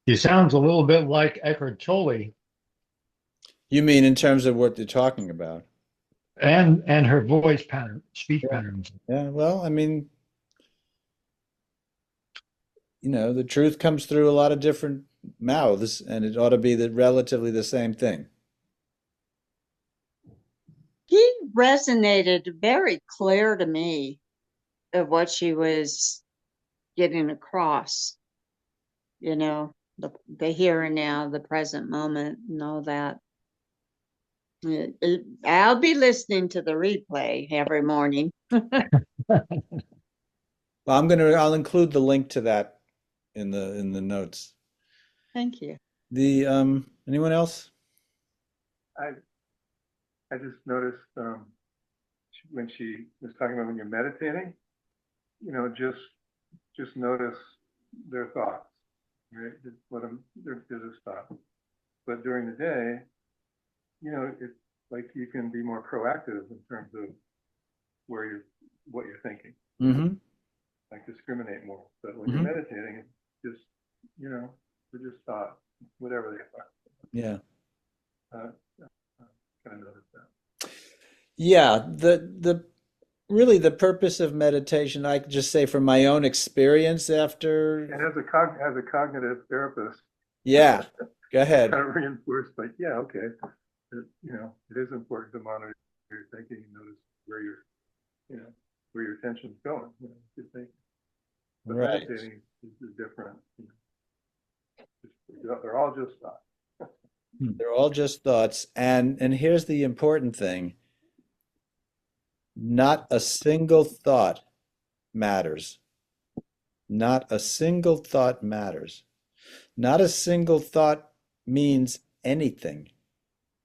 [SPEAKER 6] She sounds a little bit like Eckhart Tolle,
[SPEAKER 1] You mean in terms of what they're talking about?
[SPEAKER 6] and her voice pattern, speech
[SPEAKER 1] Yeah.
[SPEAKER 6] patterns.
[SPEAKER 1] Yeah, well, I mean, the truth comes through a lot of different mouths, and it ought to be relatively the same thing.
[SPEAKER 7] He resonated very clear to me of what she was getting across, the here and now, the present moment, and all that. I'll be listening to the replay every morning.
[SPEAKER 1] Well, I'll include the link to that in the notes.
[SPEAKER 7] Thank you.
[SPEAKER 1] The anyone else?
[SPEAKER 4] I just noticed when she was talking about when you're meditating, just notice their thoughts, right? Just let them, there's a thought. But during the day, it's like you can be more proactive in terms of what you're thinking.
[SPEAKER 1] Mm-hmm.
[SPEAKER 4] Like discriminate more. But when you're meditating, it's just, they're just thoughts, whatever they are.
[SPEAKER 1] Yeah.
[SPEAKER 4] Kind of noticed that.
[SPEAKER 1] Yeah. Really the purpose of meditation, I could just say from my own experience after.
[SPEAKER 4] And as a cognitive therapist,
[SPEAKER 1] Yeah. Go ahead.
[SPEAKER 4] kind of reinforced, like, yeah, okay, it is important to monitor your thinking and notice where your attention's going. You're thinking. But
[SPEAKER 1] Right.
[SPEAKER 4] meditating is different. They're all just thoughts.
[SPEAKER 1] They're all just thoughts. And here's the important thing. Not a single thought matters. Not a single thought matters. Not a single thought means anything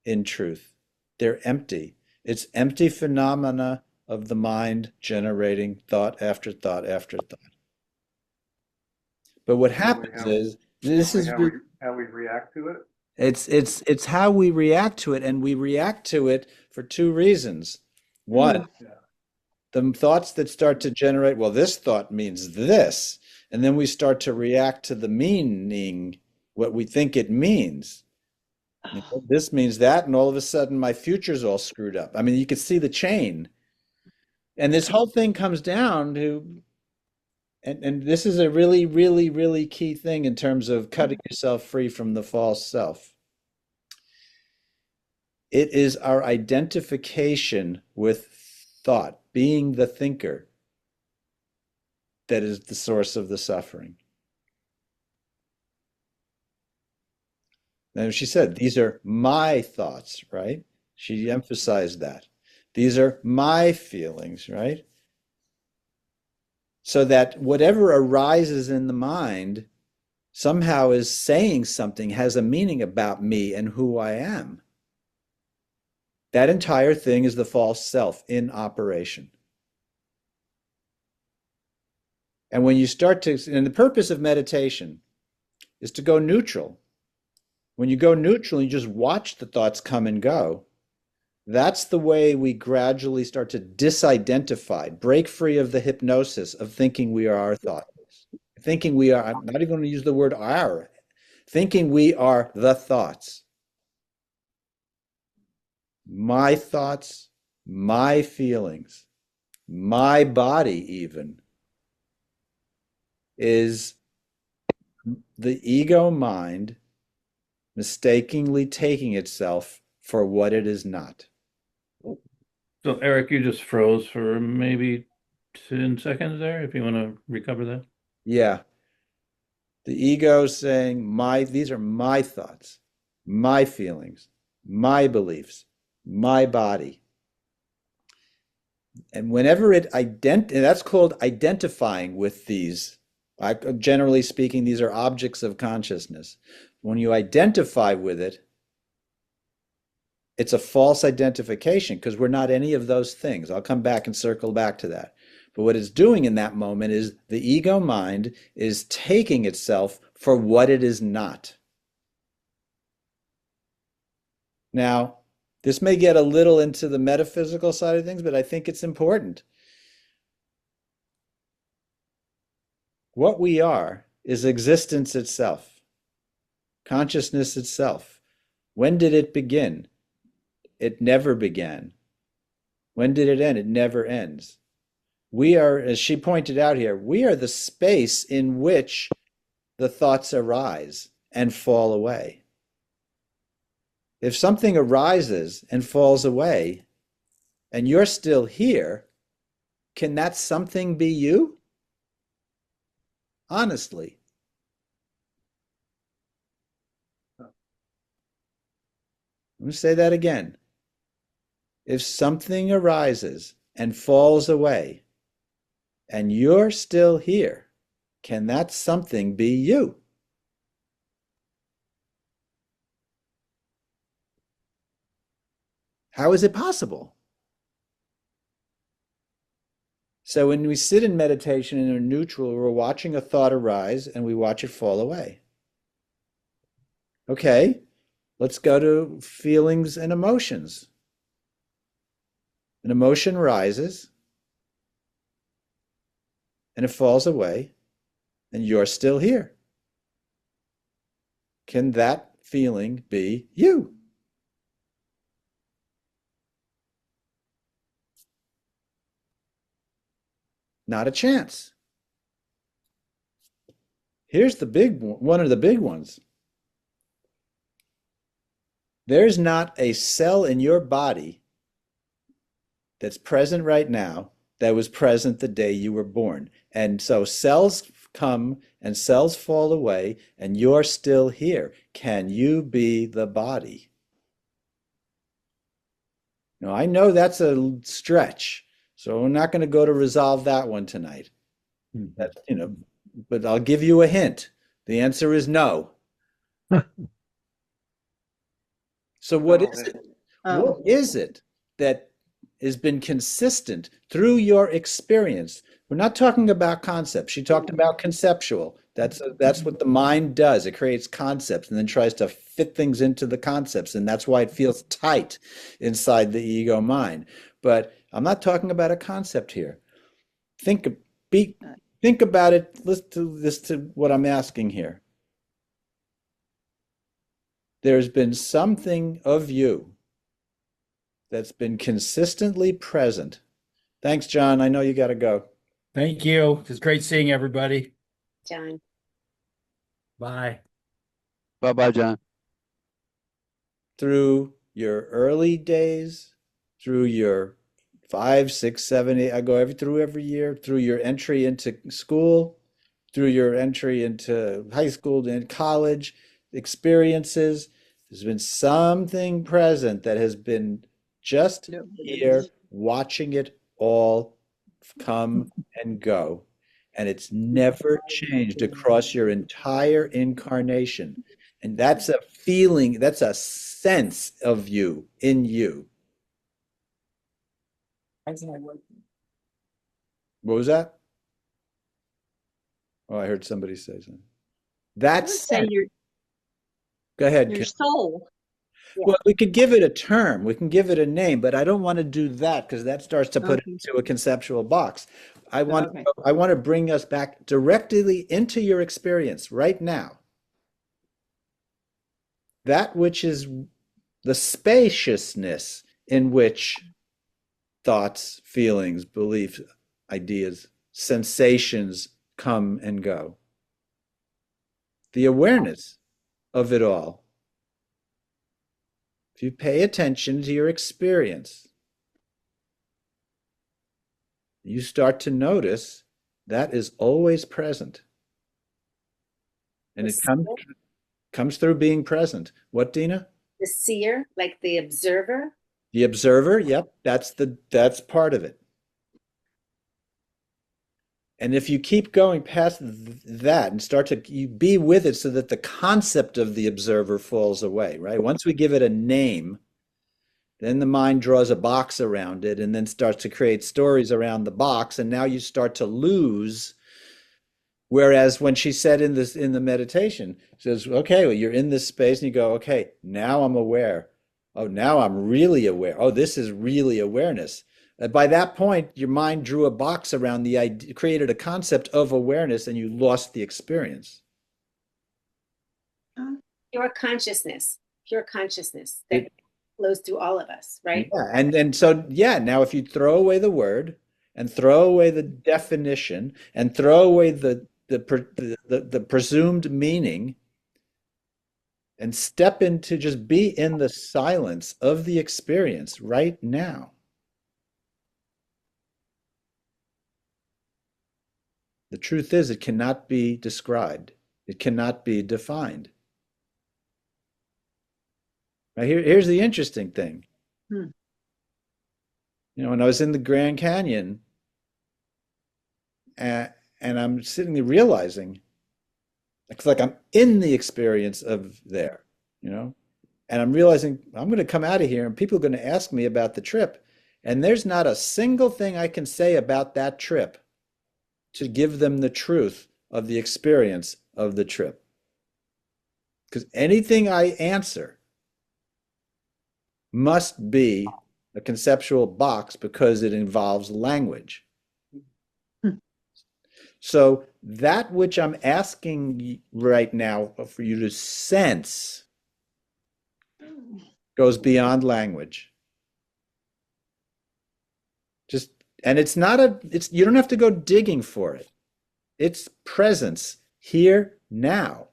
[SPEAKER 1] in truth. They're empty. It's empty phenomena of the mind generating thought after thought after thought. But what happens is this is
[SPEAKER 4] how we react to it.
[SPEAKER 1] it's how we react to it, and we react to it for two reasons. One, the thoughts that start to generate, well, this thought means this, and then we start to react to the meaning, what we think it means. This means that, and all of a sudden my future's all screwed up. I mean, you can see the chain. And this whole thing comes down to, and this is a really, really, really key thing in terms of cutting yourself free from the false self. It is our identification with thought, being the thinker, that is the source of the suffering. And she said, these are my thoughts, right? She emphasized that. These are my feelings, right? So that whatever arises in the mind somehow is saying something, has a meaning about me and who I am. That entire thing is the false self in operation. And when you start to, and the purpose of meditation is to go neutral. When you go neutral, you just watch the thoughts come and go. That's the way we gradually start to disidentify, break free of the hypnosis of thinking we are our thoughts. Thinking we are, I'm not even going to use the word our, thinking we are the thoughts. My thoughts, my feelings, my body even is the ego mind mistakenly taking itself for what it is not.
[SPEAKER 8] So, Eric, you just froze for maybe 10 seconds there, if you want to recover that.
[SPEAKER 1] Yeah. The ego saying, these are my thoughts, my feelings, my beliefs, my body. And whenever and that's called identifying with these. Generally speaking, these are objects of consciousness. When you identify with it, it's a false identification because we're not any of those things. I'll come back and circle back to that. But what it's doing in that moment is the ego mind is taking itself for what it is not. Now, this may get a little into the metaphysical side of things, but I think it's important. What we are is existence itself, consciousness itself. When did it begin? It never began. When did it end? It never ends. We are, as she pointed out here, we are the space in which the thoughts arise and fall away. If something arises and falls away, and you're still here, can that something be you? Honestly. Let me say that again. If something arises and falls away, and you're still here, can that something be you? How is it possible? So when we sit in meditation and are neutral, we're watching a thought arise and we watch it fall away. Okay, let's go to feelings and emotions. An emotion rises and it falls away, and you're still here. Can that feeling be you? Not a chance. Here's the big one of the big ones. There's not a cell in your body that's present right now that was present the day you were born. And so cells come and cells fall away, and you're still here. Can you be the body? Now, I know that's a stretch, so we're not going to go to resolve that one tonight. That, but I'll give you a hint. The answer is no. So what is it? What is it that has been consistent through your experience? We're not talking about concepts. She talked about conceptual. That's what the mind does. It creates concepts and then tries to fit things into the concepts, and that's why it feels tight inside the ego mind. But I'm not talking about a concept here. Think think about it. Listen to this, to what I'm asking here. There's been something of you that's been consistently present. Thanks, John. I know you got to go.
[SPEAKER 3] Thank you. It's great seeing everybody.
[SPEAKER 2] John.
[SPEAKER 3] Bye.
[SPEAKER 9] Bye-bye, John.
[SPEAKER 1] Through your early days, through your 5, 6, 7, 8, I go every year, through your entry into school, through your entry into high school and college experiences. There's been something present that has been just here, watching it all come and go. And it's never changed across your entire incarnation. And that's a feeling, that's a sense of you, in you. What was that? Oh, I heard somebody say something.
[SPEAKER 7] I would say
[SPEAKER 1] Go ahead,
[SPEAKER 7] your
[SPEAKER 1] Kim.
[SPEAKER 7] soul.
[SPEAKER 1] Well, we could give it a term, we can give it a name, but I don't want to do that because that starts to put it into a conceptual box. I want to bring us back directly into your experience right now. That which is the spaciousness in which thoughts, feelings, beliefs, ideas, sensations come and go. The awareness of it all. If you pay attention to your experience, you start to notice that is always present. And it comes through being present. What, Dina?
[SPEAKER 2] The seer, like the observer.
[SPEAKER 1] The observer, yep, that's part of it. And if you keep going past that and start to you be with it so that the concept of the observer falls away, right? Once we give it a name, then the mind draws a box around it and then starts to create stories around the box. And now you start to lose. Whereas when she said in the meditation, she says, okay, well, you're in this space and you go, okay, now I'm aware. Oh, now I'm really aware. Oh, this is really awareness. By that point, your mind drew a box around the idea, created a concept of awareness, and you lost the experience.
[SPEAKER 2] Pure consciousness that flows through all of us, right?
[SPEAKER 1] Yeah, and so now if you throw away the word and throw away the definition and throw away the presumed meaning and step into just be in the silence of the experience right now. The truth is, it cannot be described. It cannot be defined. Now, here's the interesting thing.
[SPEAKER 7] Hmm.
[SPEAKER 1] You know, when I was in the Grand Canyon, and I'm sitting there realizing, it's like I'm in the experience of there, you know, and I'm realizing I'm going to come out of here and people are going to ask me about the trip. And there's not a single thing I can say about that trip to give them the truth of the experience of the trip. Because anything I answer must be a conceptual box because it involves language.
[SPEAKER 7] Hmm.
[SPEAKER 1] So that which I'm asking right now for you to sense goes beyond language. Just, and it's not it's, you don't have to go digging for it. It's presence here now.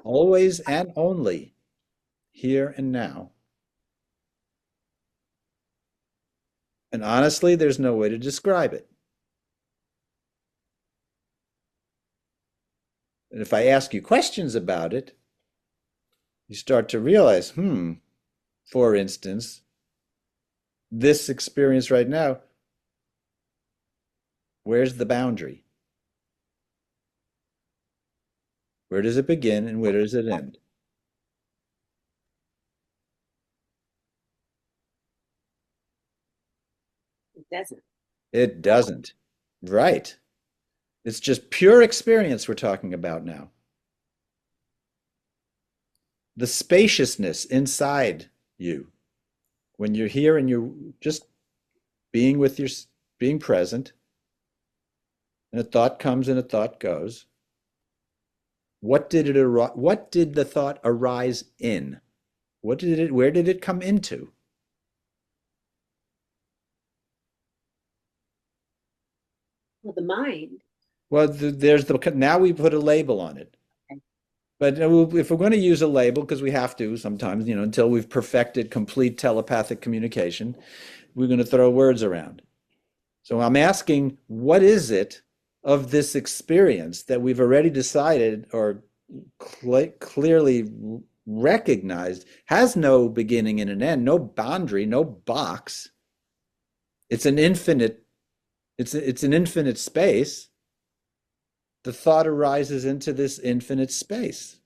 [SPEAKER 1] Always and only here and now. And honestly, there's no way to describe it. And if I ask you questions about it, you start to realize, for instance, this experience right now, where's the boundary? Where does it begin and where does it end?
[SPEAKER 2] It doesn't.
[SPEAKER 1] It doesn't. Right. It's just pure experience we're talking about now. The spaciousness inside you when you're here and you're just being with your being present, and a thought comes and a thought goes. What did the thought arise in? Where did it come into?
[SPEAKER 2] Well, the mind.
[SPEAKER 1] Well, now we put a label on it. But if we're going to use a label, because we have to sometimes, you know, until we've perfected complete telepathic communication, we're going to throw words around. So I'm asking, what is it of this experience that we've already decided or clearly recognized has no beginning and an end, no boundary, no box? It's an infinite, it's an infinite space. The thought arises into this infinite space,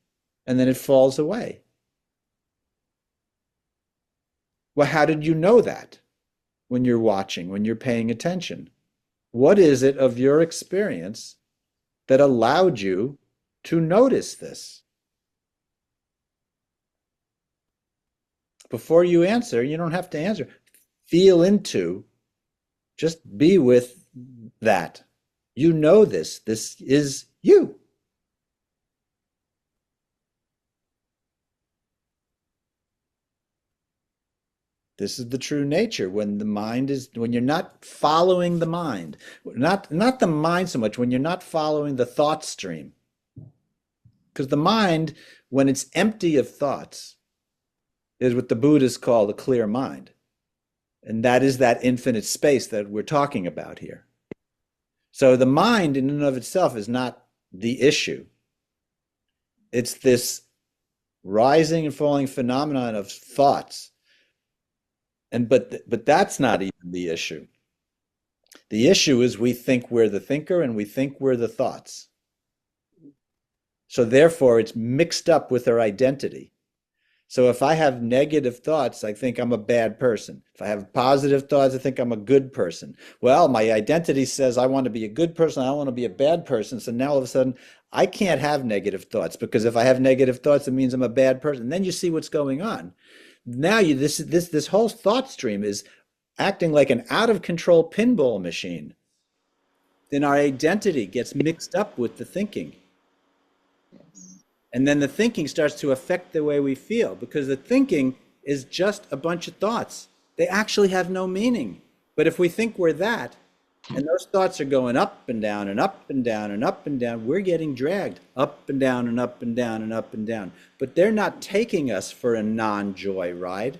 [SPEAKER 1] and then it falls away. Well, how did you know that when you're watching, when you're paying attention? What is it of your experience that allowed you to notice this? Before you answer, you don't have to answer. Feel into, just be with that. You know this. This is you. This is the true nature when when you're not following the mind, not the mind so much, when you're not following the thought stream. Because the mind, when it's empty of thoughts, is what the Buddhists call the clear mind. And that is that infinite space that we're talking about here. So the mind in and of itself is not the issue. It's this rising and falling phenomenon of thoughts. But that's not even the issue. The issue is we think we're the thinker and we think we're the thoughts. So therefore it's mixed up with our identity. So if I have negative thoughts, I think I'm a bad person. If I have positive thoughts, I think I'm a good person. Well, my identity says I want to be a good person, I want to be a bad person. So now all of a sudden I can't have negative thoughts, because if I have negative thoughts, it means I'm a bad person. And then you see what's going on. Now this whole thought stream is acting like an out of control pinball machine. Then our identity gets mixed up with the thinking. And then the thinking starts to affect the way we feel, because the thinking is just a bunch of thoughts. They actually have no meaning. But if we think we're that, and those thoughts are going up and down and up and down and up and down, we're getting dragged up and down and up and down and up and down. But they're not taking us for a non-joy ride.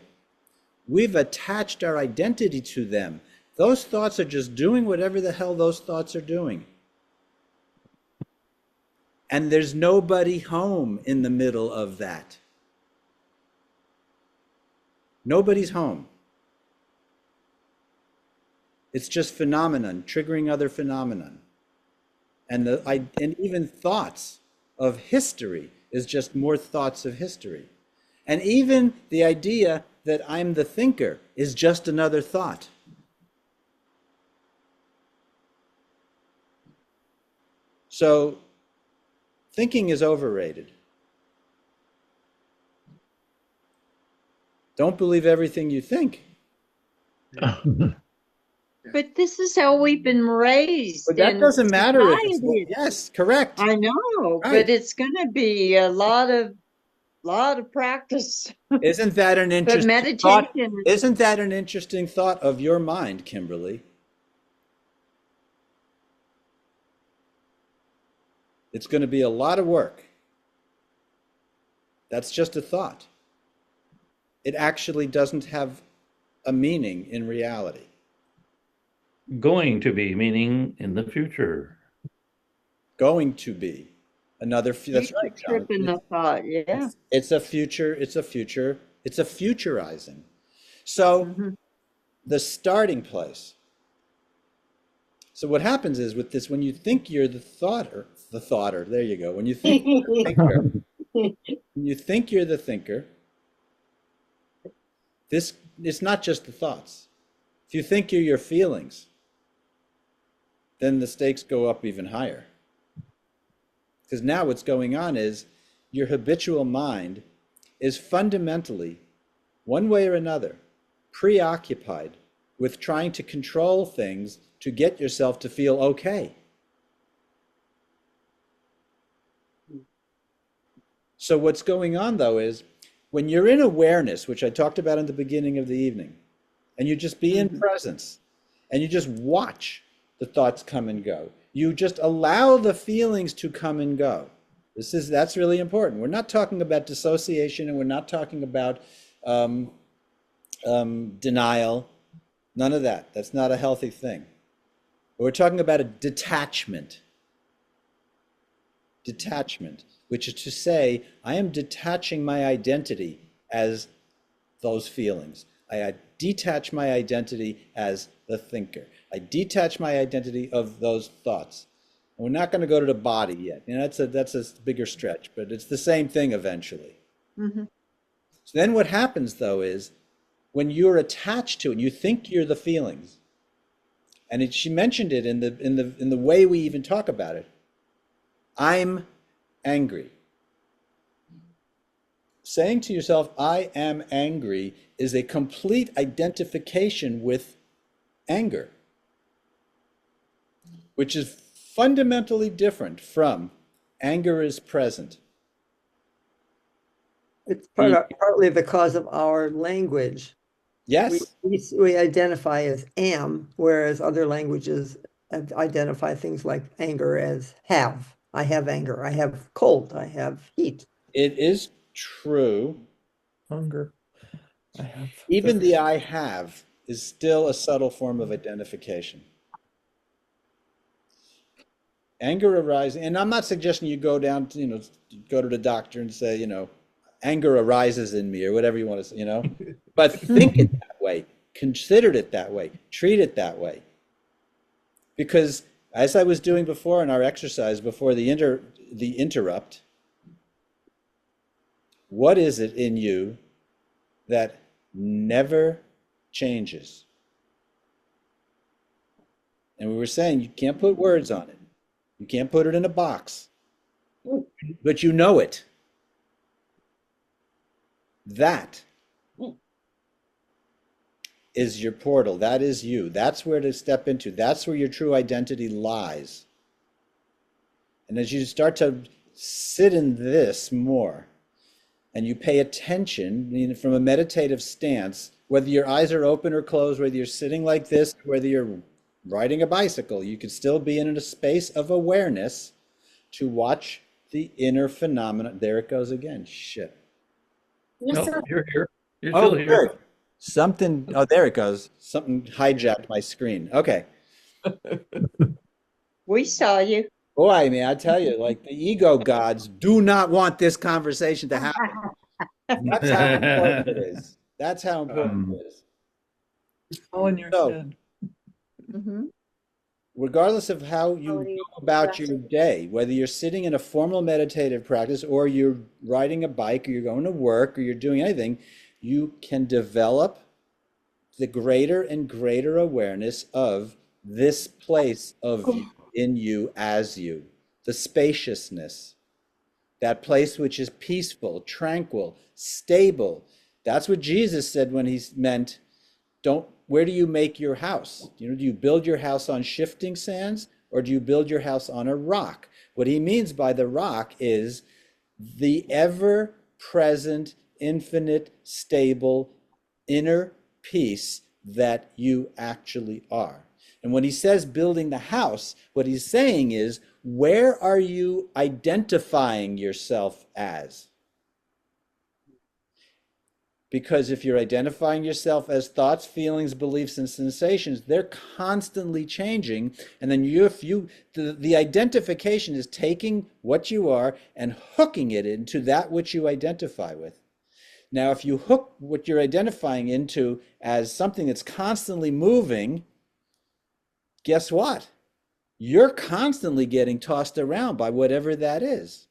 [SPEAKER 1] We've attached our identity to them. Those thoughts are just doing whatever the hell those thoughts are doing. And there's nobody home in the middle of that. Nobody's home. It's just phenomenon, triggering other phenomenon. And even thoughts of history is just more thoughts of history. And even the idea that I'm the thinker is just another thought. So thinking is overrated. Don't believe everything you think.
[SPEAKER 7] But this is how we've been raised
[SPEAKER 1] But that
[SPEAKER 7] in
[SPEAKER 1] doesn't matter if it's
[SPEAKER 7] society.
[SPEAKER 1] yes, correct.
[SPEAKER 7] I know,
[SPEAKER 1] Right.
[SPEAKER 7] but it's going to be a lot of practice.
[SPEAKER 1] Isn't that an
[SPEAKER 7] But
[SPEAKER 1] interesting thought?
[SPEAKER 7] meditation,
[SPEAKER 1] Isn't that an interesting thought of your mind, Kimberly? It's going to be a lot of work. That's just a thought. It actually doesn't have a meaning in reality.
[SPEAKER 8] Going to be, meaning in the future.
[SPEAKER 1] Going to be another. That's right, John.
[SPEAKER 7] tripping the thought, yeah.
[SPEAKER 1] It's a future. It's a future. It's a futurizing. So
[SPEAKER 7] Mhm.
[SPEAKER 1] the starting place. So what happens is with this, when you think you're the thoughter, there you go. When you think you're the thinker, when you think you're the thinker, this it's not just the thoughts. If you think you're your feelings, then the stakes go up even higher. Because now what's going on is your habitual mind is fundamentally, one way or another, preoccupied with trying to control things to get yourself to feel okay. So what's going on though is when you're in awareness, which I talked about in the beginning of the evening, and you just be in presence and you just watch the thoughts come and go. You just allow the feelings to come and go. That's really important. We're not talking about dissociation and we're not talking about denial. None of that. That's not a healthy thing. We're talking about a detachment. Detachment, which is to say, I am detaching my identity as those feelings. I detach my identity as the thinker. I detach my identity of those thoughts. And we're not going to go to the body yet. You know, that's a bigger stretch, but it's the same thing eventually.
[SPEAKER 7] Mm-hmm.
[SPEAKER 1] So then what happens though is when you're attached to it, you think you're the feelings. And she mentioned it in the way we even talk about it. I'm angry. Saying to yourself, I am angry, is a complete identification with anger, which is fundamentally different from anger is present.
[SPEAKER 10] It's partly because of our language.
[SPEAKER 1] Yes.
[SPEAKER 10] We identify as am, whereas other languages identify things like anger as have. I have anger. I have cold. I have heat.
[SPEAKER 1] It is true.
[SPEAKER 3] Hunger. I have
[SPEAKER 1] Even
[SPEAKER 3] thirst.
[SPEAKER 1] the I have is still a subtle form of identification. Anger arising, and I'm not suggesting you go down to, go to the doctor and say, anger arises in me or whatever you want to say, but think it that way, consider it that way, treat it that way. Because as I was doing before in our exercise, before the interrupt, what is it in you that never changes? And we were saying you can't put words on it. You can't put it in a box, but you know it. That is your portal. That is you. That's where to step into. That's where your true identity lies. And as you start to sit in this more, and you pay attention from a meditative stance, whether your eyes are open or closed, whether you're sitting like this, whether you're riding a bicycle, you could still be in a space of awareness to watch the inner phenomena. There it goes again. Shit.
[SPEAKER 8] No, you're here. You're
[SPEAKER 1] Oh,
[SPEAKER 8] still here.
[SPEAKER 1] good. Something, oh, there it goes. Something hijacked my screen. Okay.
[SPEAKER 7] We saw you.
[SPEAKER 1] Boy, man, I tell you, like the ego gods do not want this conversation to happen. That's how important it is. That's how important it is.
[SPEAKER 11] It's all in your
[SPEAKER 1] So,
[SPEAKER 11] head.
[SPEAKER 7] Mm-hmm.
[SPEAKER 1] regardless of how you go about your day, whether you're sitting in a formal meditative practice or you're riding a bike or you're going to work or you're doing anything, you can develop the greater and greater awareness of this place of you, in you, as you, the spaciousness, that place which is peaceful, tranquil, stable. That's what Jesus said when he meant, don't, where do you make your house? You know, do you build your house on shifting sands or do you build your house on a rock? What he means by the rock is the ever present, infinite, stable inner peace that you actually are. And when he says building the house, what he's saying is, where are you identifying yourself as? Because if you're identifying yourself as thoughts, feelings, beliefs, and sensations, they're constantly changing. And then the identification is taking what you are and hooking it into that which you identify with. Now, if you hook what you're identifying into as something that's constantly moving, guess what? You're constantly getting tossed around by whatever that is.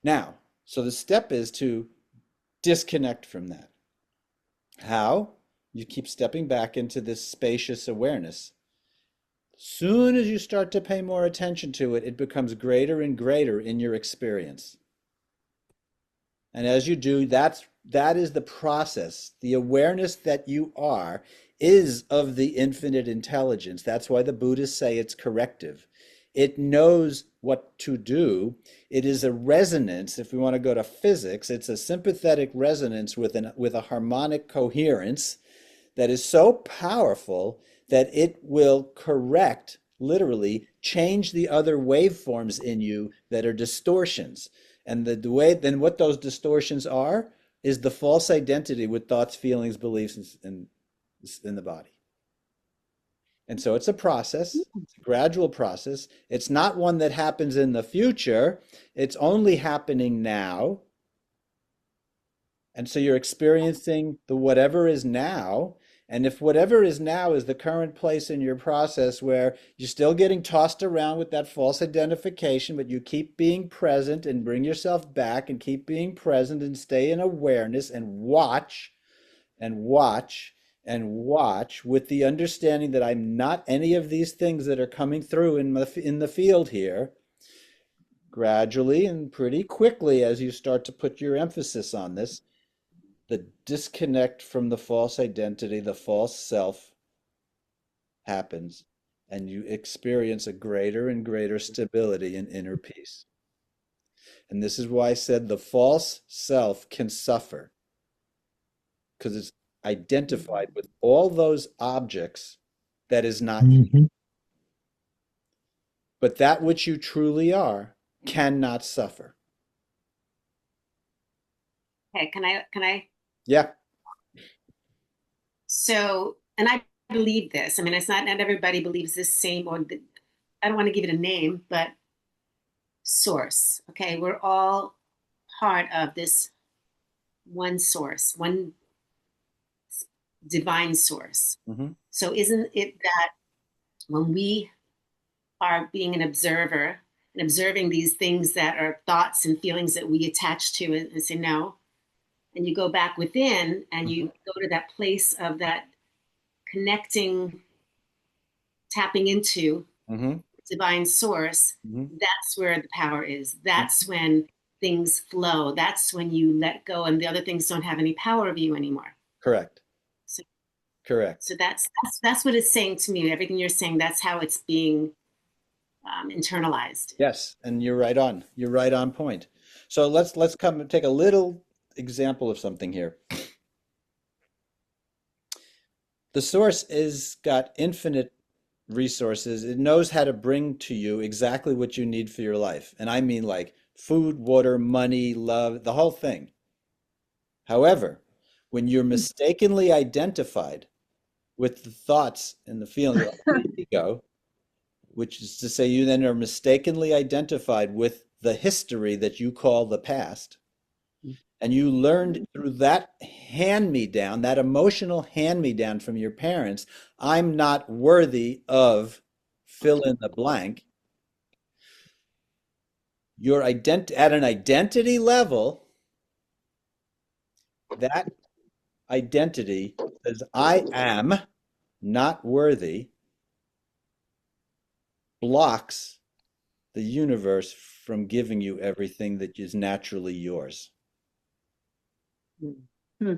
[SPEAKER 1] Now, so the step is to disconnect from that. How? You keep stepping back into this spacious awareness. Soon as you start to pay more attention to it, it becomes greater and greater in your experience. And as you do, that is the process. The awareness that you are is of the infinite intelligence. That's why the Buddhists say it's corrective. It knows what to do. It is a resonance. If we want to go to physics, it's a sympathetic resonance with a harmonic coherence that is so powerful that it will correct, literally, change the other waveforms in you that are distortions. And then what those distortions are is the false identity with thoughts, feelings, beliefs in the body. And so it's a process, it's a gradual process. It's not one that happens in the future. It's only happening now. And so you're experiencing the whatever is now. And if whatever is now is the current place in your process where you're still getting tossed around with that false identification, but you keep being present and bring yourself back and keep being present and stay in awareness and watch and watch and watch with the understanding that I'm not any of these things that are coming through in the field here, gradually and pretty quickly as you start to put your emphasis on this, the disconnect from the false identity, the false self happens, and you experience a greater and greater stability and inner peace. And this is why I said the false self can suffer, because it's identified with all those objects that is not you.
[SPEAKER 6] Mhm.
[SPEAKER 1] But that which you truly are cannot suffer.
[SPEAKER 2] Okay, can I?
[SPEAKER 1] Yeah.
[SPEAKER 2] So, and I believe this. I mean, it's not everybody believes this same, I don't want to give it a name, but source. Okay, we're all part of this one source, one divine source.
[SPEAKER 1] Mm-hmm.
[SPEAKER 2] So, isn't it that when we are being an observer and observing these things that are thoughts and feelings that we attach to it and say no, and you go back within and you go to that place of that connecting, tapping into
[SPEAKER 1] Mm-hmm.
[SPEAKER 2] divine source,
[SPEAKER 1] Mm-hmm.
[SPEAKER 2] that's where the power is. That's when things flow. That's when you let go and the other things don't have any power of you anymore.
[SPEAKER 1] Correct.
[SPEAKER 2] So,
[SPEAKER 1] Correct.
[SPEAKER 2] so that's what it's saying to me. Everything you're saying, that's how it's being internalized.
[SPEAKER 1] Yes, and you're right on. You're right on point. So let's come and take a little example of something here. The source is got infinite resources. It knows how to bring to you exactly what you need for your life. And I mean like food, water, money, love, the whole thing. However, when you're mistakenly identified with the thoughts and the feelings of the ego, which is to say you then are mistakenly identified with the history that you call the past, and you learned through that hand-me-down, that emotional hand-me-down from your parents, I'm not worthy of fill in the blank. Your at an identity level, that identity says, I am not worthy, blocks the universe from giving you everything that is naturally yours.
[SPEAKER 7] Hmm.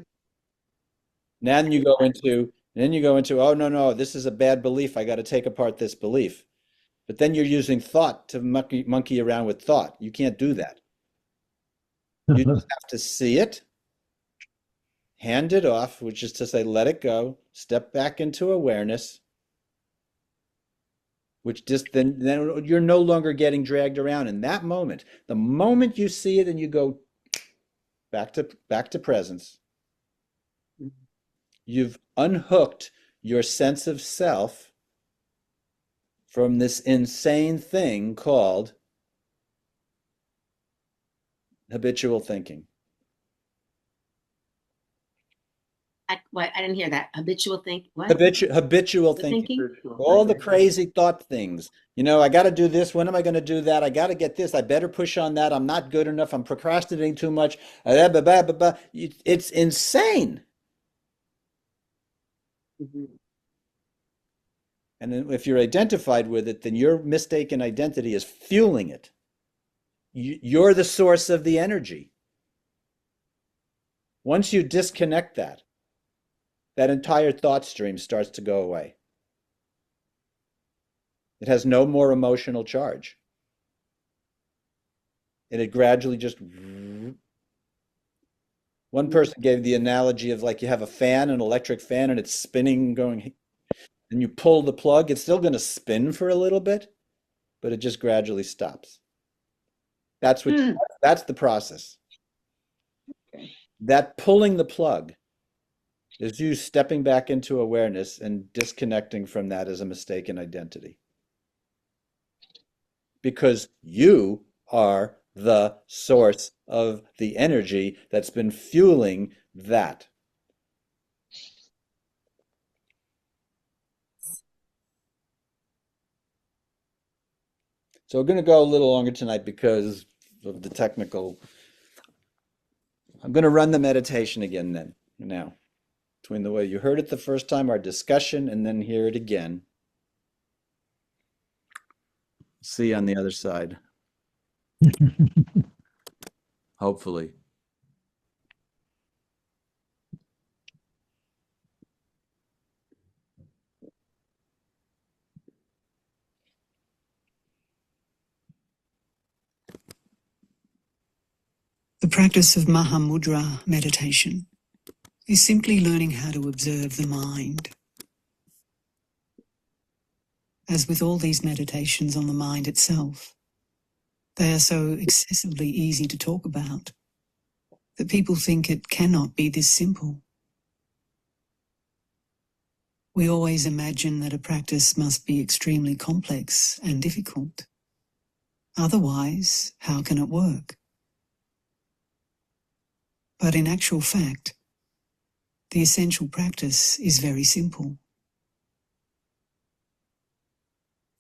[SPEAKER 1] Then you go into, oh, no, this is a bad belief. I got to take apart this belief. But then you're using thought to monkey around with thought. You can't do that. You just have to see it, hand it off, which is to say, let it go, step back into awareness, which just then you're no longer getting dragged around in that moment. The moment you see it and you go back to presence, you've unhooked your sense of self from this insane thing called habitual thinking.
[SPEAKER 2] What? I didn't hear that. Habitual think. What?
[SPEAKER 1] Habitual
[SPEAKER 2] The
[SPEAKER 1] thinking.
[SPEAKER 4] Habitual
[SPEAKER 1] All the
[SPEAKER 4] thinking.
[SPEAKER 1] crazy thought things. I got to do this. When am I going to do that? I got to get this. I better push on that. I'm not good enough. I'm procrastinating too much. It's insane. And then if you're identified with it, then your mistaken identity is fueling it. You're the source of the energy. Once you disconnect that entire thought stream starts to go away. It has no more emotional charge. And it gradually just... One person gave the analogy of like you have a fan, an electric fan, and it's spinning, going, and you pull the plug, it's still going to spin for a little bit, but it just gradually stops. That's the process. That pulling the plug is you stepping back into awareness and disconnecting from that as a mistaken identity. Because you are the source of the energy that's been fueling that. So we're going to go a little longer tonight because of the technical. I'm going to run the meditation again then, now. Between the way you heard it the first time, our discussion, and then hear it again. See you on the other side. Hopefully.
[SPEAKER 5] The practice of Mahamudra meditation is simply learning how to observe the mind. As with all these meditations on the mind itself, they are so excessively easy to talk about that people think it cannot be this simple. We always imagine that a practice must be extremely complex and difficult. Otherwise, how can it work? But in actual fact, the essential practice is very simple.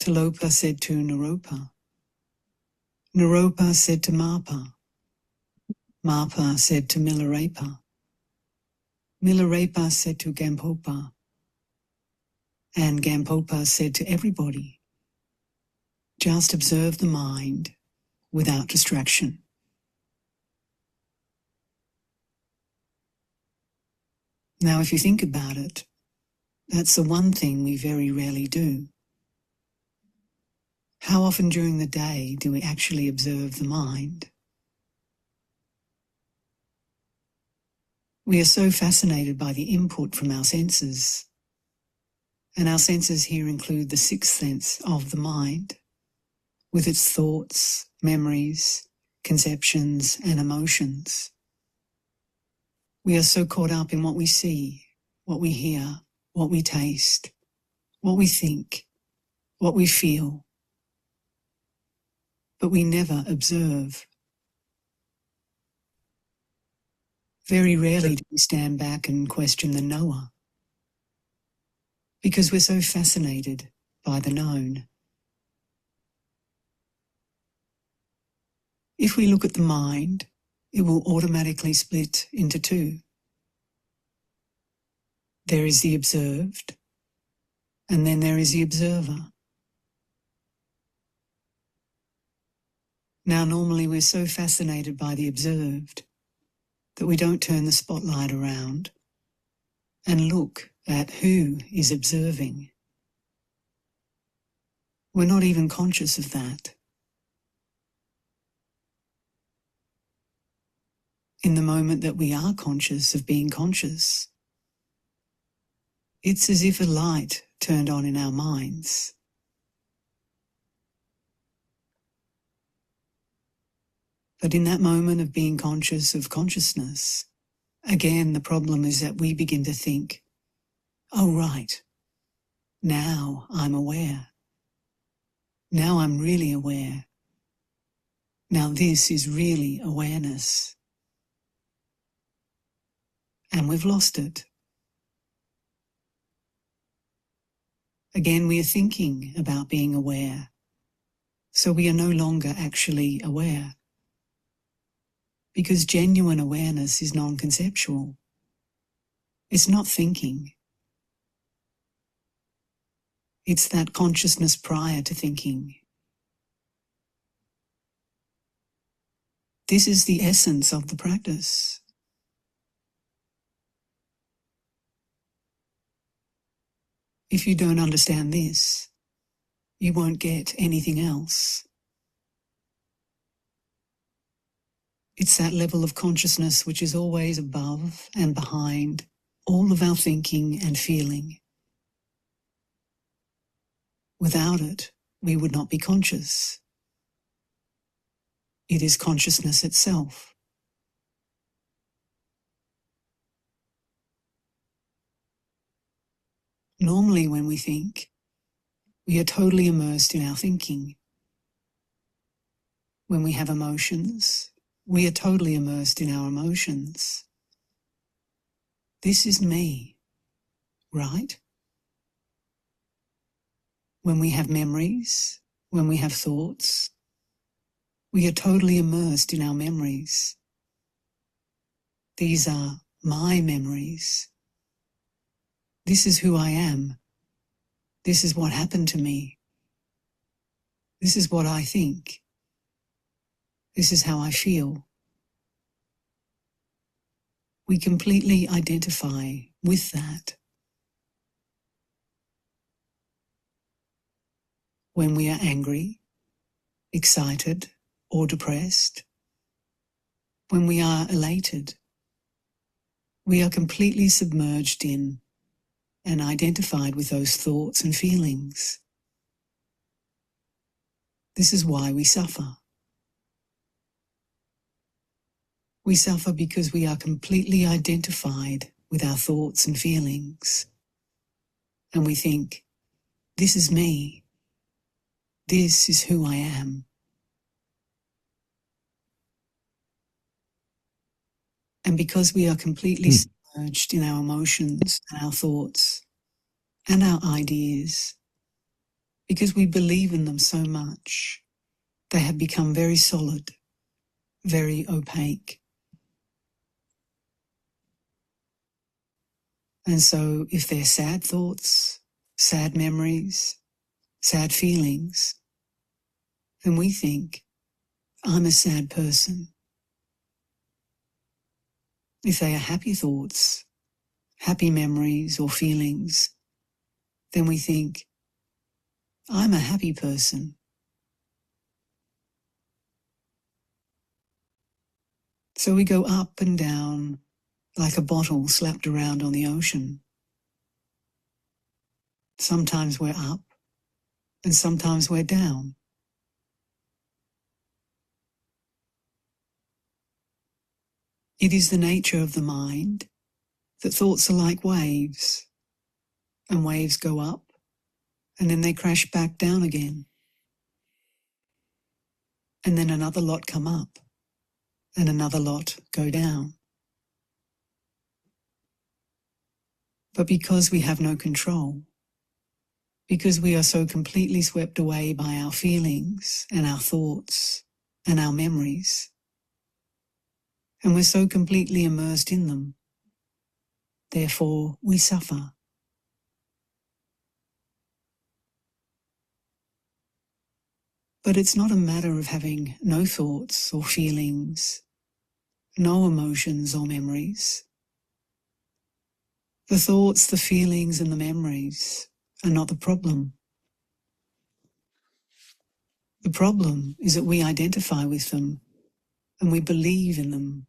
[SPEAKER 5] Tilopa said to Naropa. Naropa said to Marpa. Marpa said to Milarepa. Milarepa said to Gampopa. And Gampopa said to everybody, just observe the mind without distraction. Now, if you think about it, that's the one thing we very rarely do. How often during the day do we actually observe the mind? We are so fascinated by the input from our senses, and our senses here include the sixth sense of the mind, with its thoughts, memories, conceptions, and emotions. We are so caught up in what we see, what we hear, what we taste, what we think, what we feel, but we never observe. Very rarely do we stand back and question the knower, because we're so fascinated by the known. If we look at the mind, it will automatically split into two. There is the observed, and then there is the observer. Now, normally we're so fascinated by the observed that we don't turn the spotlight around and look at who is observing. We're not even conscious of that. In the moment that we are conscious of being conscious, it's as if a light turned on in our minds. But in that moment of being conscious of consciousness, again, the problem is that we begin to think, oh, right, now I'm aware. Now I'm really aware. Now this is really awareness. And we've lost it. Again, we are thinking about being aware. So we are no longer actually aware. Because genuine awareness is non-conceptual. It's not thinking. It's that consciousness prior to thinking. This is the essence of the practice. If you don't understand this, you won't get anything else. It's that level of consciousness which is always above and behind all of our thinking and feeling. Without it, we would not be conscious. It is consciousness itself. Normally when we think, we are totally immersed in our thinking. When we have emotions, we are totally immersed in our emotions. This is me, right? When we have memories, when we have thoughts, we are totally immersed in our memories. These are my memories. This is who I am. This is what happened to me. This is what I think. This is how I feel. We completely identify with that. When we are angry, excited, or depressed, when we are elated, we are completely submerged in and identified with those thoughts and feelings. This is why we suffer. We suffer because we are completely identified with our thoughts and feelings. And we think, this is me. This is who I am. And because we are completely submerged in our emotions and our thoughts and our ideas, because we believe in them so much, they have become very solid, very opaque. And so if they're sad thoughts, sad memories, sad feelings, then we think, I'm a sad person. If they are happy thoughts, happy memories or feelings, then we think, I'm a happy person. So we go up and down like a bottle slapped around on the ocean. Sometimes we're up and sometimes we're down. It is the nature of the mind that thoughts are like waves, and waves go up and then they crash back down again. And then another lot come up and another lot go down. But because we have no control, because we are so completely swept away by our feelings and our thoughts and our memories, and we're so completely immersed in them, therefore we suffer. But it's not a matter of having no thoughts or feelings, no emotions or memories. The thoughts, the feelings and the memories are not the problem. The problem is that we identify with them and we believe in them,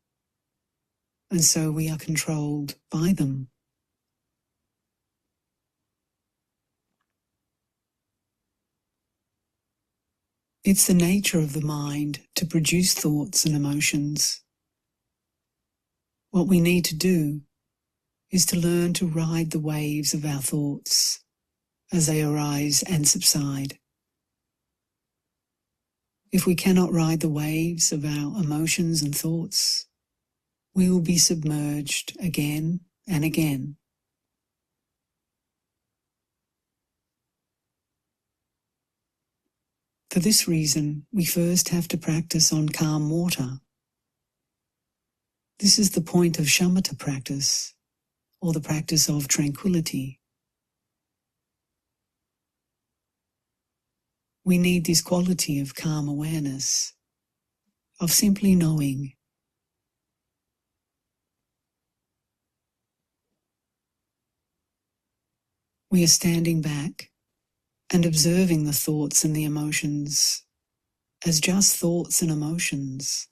[SPEAKER 5] and so we are controlled by them. It's the nature of the mind to produce thoughts and emotions. What we need to do is to learn to ride the waves of our thoughts as they arise and subside. If we cannot ride the waves of our emotions and thoughts, we will be submerged again and again. For this reason, we first have to practice on calm water. This is the point of shamatha practice, or the practice of tranquility. We need this quality of calm awareness, of simply knowing. We are standing back and observing the thoughts and the emotions as just thoughts and emotions,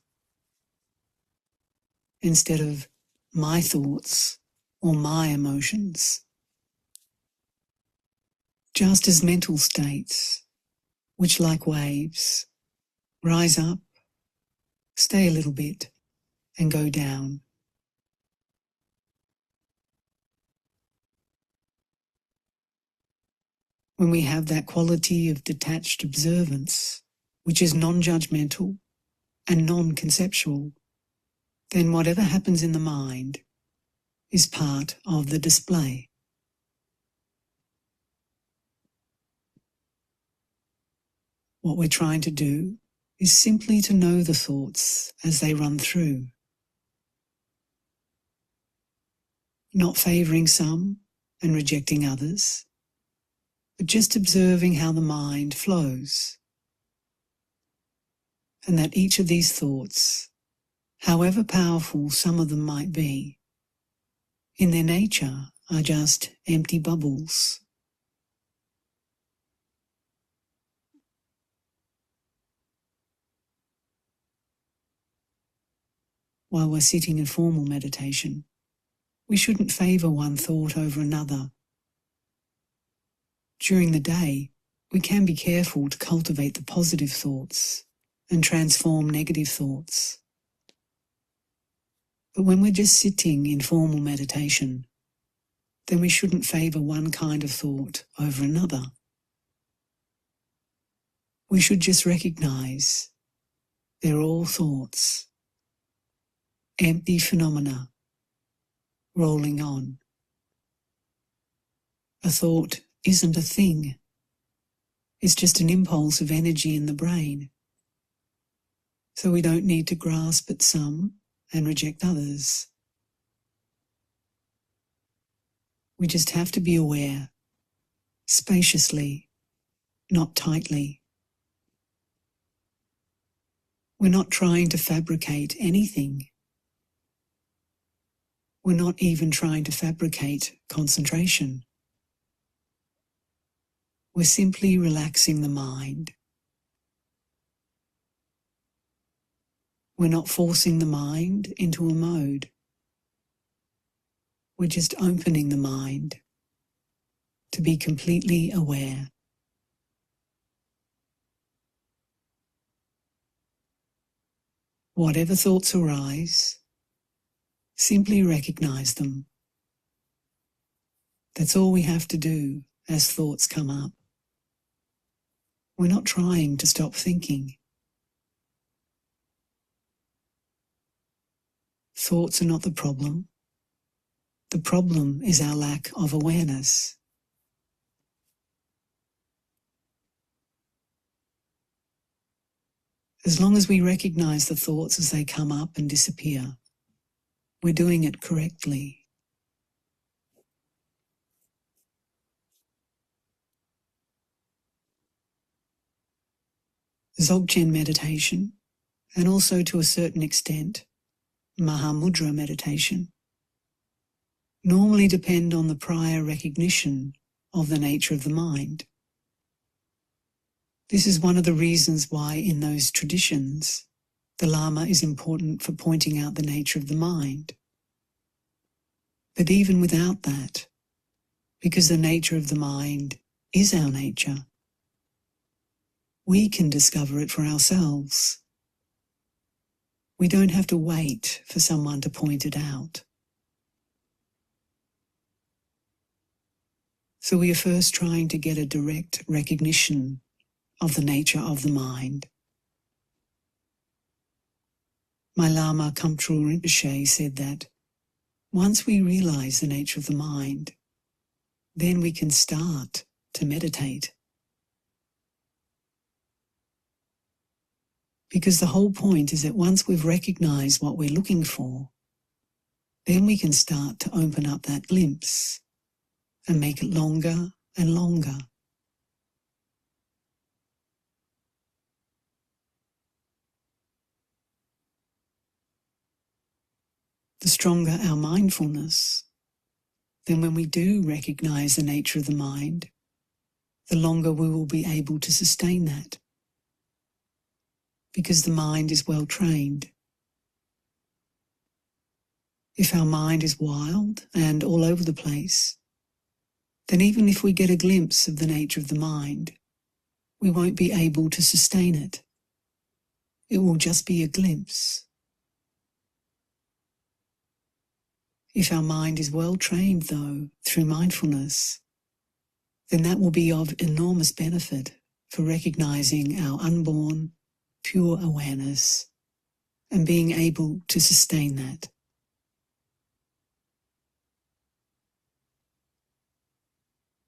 [SPEAKER 5] instead of my thoughts or my emotions. Just as mental states, which like waves, rise up, stay a little bit, and go down. When we have that quality of detached observance, which is non-judgmental and non-conceptual, then whatever happens in the mind is part of the display. What we're trying to do is simply to know the thoughts as they run through, not favouring some and rejecting others, but just observing how the mind flows, and that each of these thoughts, however powerful some of them might be, in their nature are just empty bubbles. While we're sitting in formal meditation, we shouldn't favour one thought over another. During the day, we can be careful to cultivate the positive thoughts and transform negative thoughts. But when we're just sitting in formal meditation, then we shouldn't favour one kind of thought over another. We should just recognise they're all thoughts, empty phenomena, rolling on. A thought isn't a thing. It's just an impulse of energy in the brain. So we don't need to grasp at some and reject others. We just have to be aware, spaciously, not tightly. We're not trying to fabricate anything. We're not even trying to fabricate concentration. We're simply relaxing the mind. We're not forcing the mind into a mode. We're just opening the mind to be completely aware. Whatever thoughts arise, Simply recognize them. That's all we have to do as thoughts come up. We're not trying to stop thinking. Thoughts are not the problem. The problem is our lack of awareness. As long as we recognize the thoughts as they come up and disappear, we're doing it correctly. Dzogchen meditation, and also to a certain extent, Mahamudra meditation, normally depend on the prior recognition of the nature of the mind. This is one of the reasons why in those traditions, the Lama is important for pointing out the nature of the mind. But even without that, because the nature of the mind is our nature, we can discover it for ourselves. We don't have to wait for someone to point it out. So we are first trying to get a direct recognition of the nature of the mind. My Lama Kamtrul Rinpoche said that once we realize the nature of the mind, then we can start to meditate. Because the whole point is that once we've recognized what we're looking for, then we can start to open up that glimpse and make it longer and longer. The stronger our mindfulness, then when we do recognize the nature of the mind, the longer we will be able to sustain that. Because the mind is well trained. If our mind is wild and all over the place, then even if we get a glimpse of the nature of the mind, we won't be able to sustain it. It will just be a glimpse. If our mind is well trained, though, through mindfulness, then that will be of enormous benefit for recognizing our unborn, pure awareness and being able to sustain that.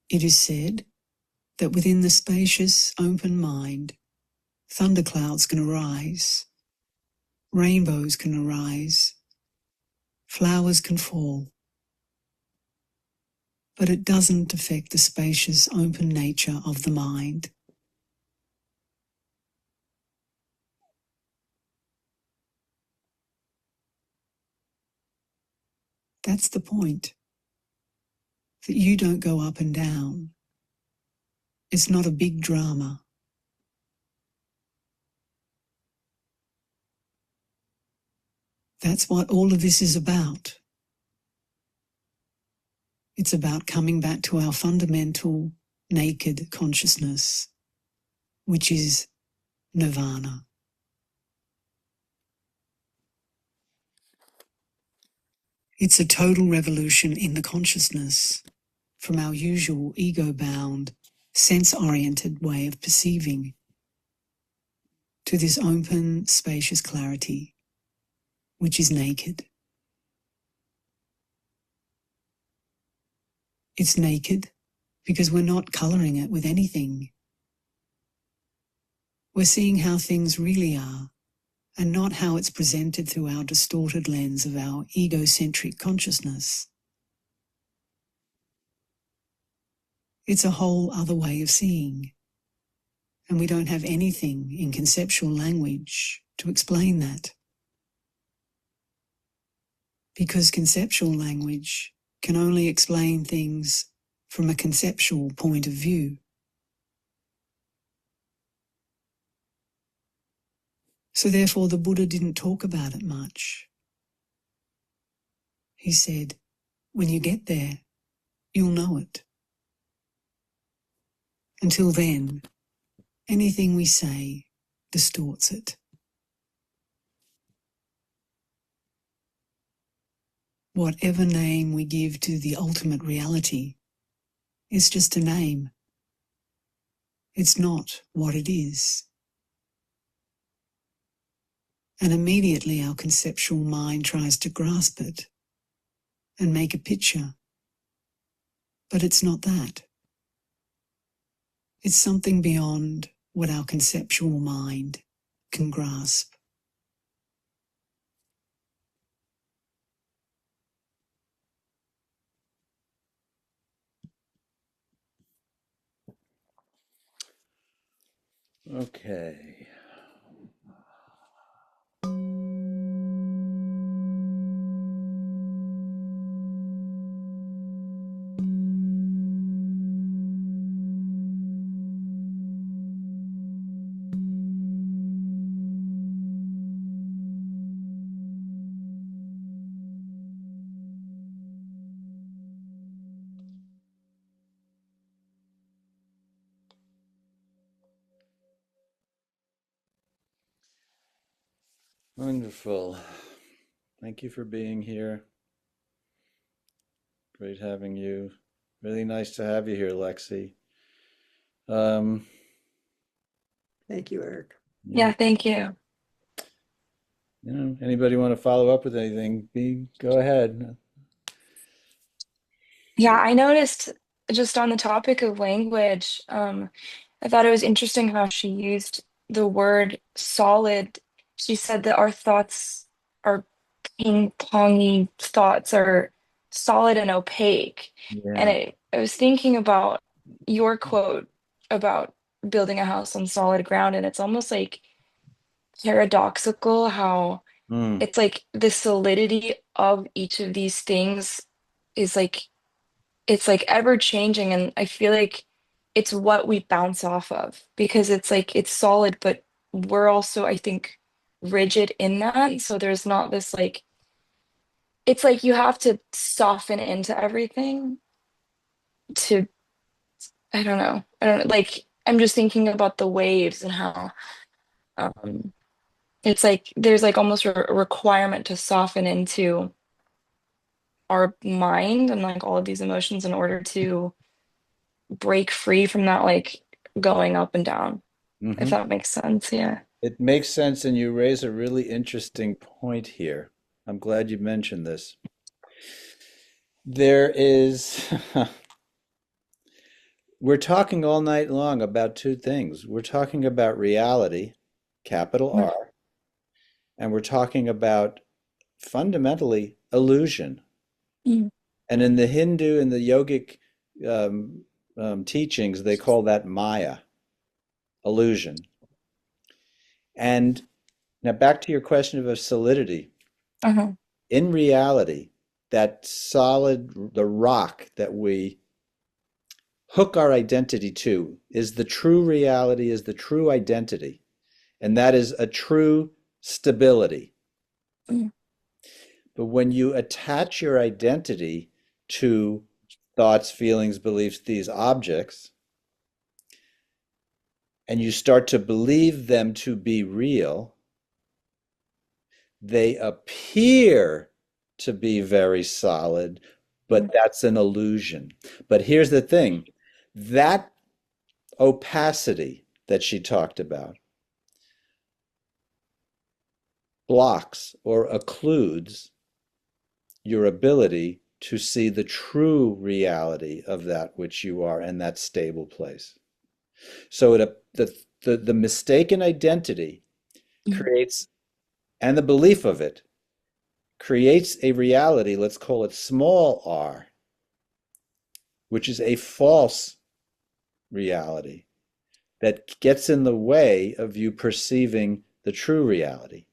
[SPEAKER 5] It is said that within the spacious, open mind, thunderclouds can arise, rainbows can arise, flowers can fall, but it doesn't affect the spacious, open nature of the mind. That's the point, that you don't go up and down. It's not a big drama. That's what all of this is about. It's about coming back to our fundamental, naked consciousness, which is nirvana. It's a total revolution in the consciousness from our usual ego-bound, sense-oriented way of perceiving to this open, spacious clarity, which is naked. It's naked because we're not colouring it with anything. We're seeing how things really are, and not how it's presented through our distorted lens of our egocentric consciousness. It's a whole other way of seeing, and we don't have anything in conceptual language to explain that. Because conceptual language can only explain things from a conceptual point of view. So therefore the Buddha didn't talk about it much. He said, when you get there, you'll know it. Until then, anything we say distorts it. Whatever name we give to the ultimate reality is just a name. It's not what it is. And immediately our conceptual mind tries to grasp it and make a picture. But it's not that. It's something beyond what our conceptual mind can grasp.
[SPEAKER 1] Okay. Wonderful. Thank you for being here. Great having you. Really nice to have you here, Lexi. Um,
[SPEAKER 10] Thank you, Eric.
[SPEAKER 12] Yeah, thank you.
[SPEAKER 1] Anybody want to follow up with anything? Go ahead.
[SPEAKER 12] Yeah, I noticed just on the topic of language, I thought it was interesting how she used the word solid. She said that our thoughts, our ping-pongy thoughts are solid and opaque. And
[SPEAKER 1] Yeah.
[SPEAKER 12] I was thinking about your quote about building a house on solid ground, and it's almost like paradoxical how
[SPEAKER 1] Mm,
[SPEAKER 12] it's like the solidity of each of these things is like it's like ever changing, and I feel like it's what we bounce off of because it's like it's solid, but we're also, I think, rigid in that. So there's not this like it's like you have to soften into everything to I don't know. I don't like I'm just thinking about the waves and how um it's like there's like almost a requirement to soften into our mind and like all of these emotions in order to break free from that like going up and down, if
[SPEAKER 1] hmm
[SPEAKER 12] that makes sense. Yeah.
[SPEAKER 1] It makes sense, and you raise a really interesting point here. I'm glad you mentioned this. There is, we're talking all night long about two things. We're talking about reality, capital R, and we're talking about fundamentally illusion.
[SPEAKER 12] Mm.
[SPEAKER 1] And in the Hindu and the yogic um, teachings, they call that Maya, illusion. And now back to your question of solidity.
[SPEAKER 12] Uh-huh.
[SPEAKER 1] In reality, that solid, the rock that we hook our identity to is the true reality, is the true identity. And that is a true stability.
[SPEAKER 12] Mm.
[SPEAKER 1] But when you attach your identity to thoughts, feelings, beliefs, these objects, and you start to believe them to be real, they appear to be very solid, but that's an illusion. But here's the thing, that opacity that she talked about blocks or occludes your ability to see the true reality of that which you are in that stable place. So the mistaken identity creates, and the belief of it creates a reality, let's call it small r, which is a false reality that gets in the way of you perceiving the true reality.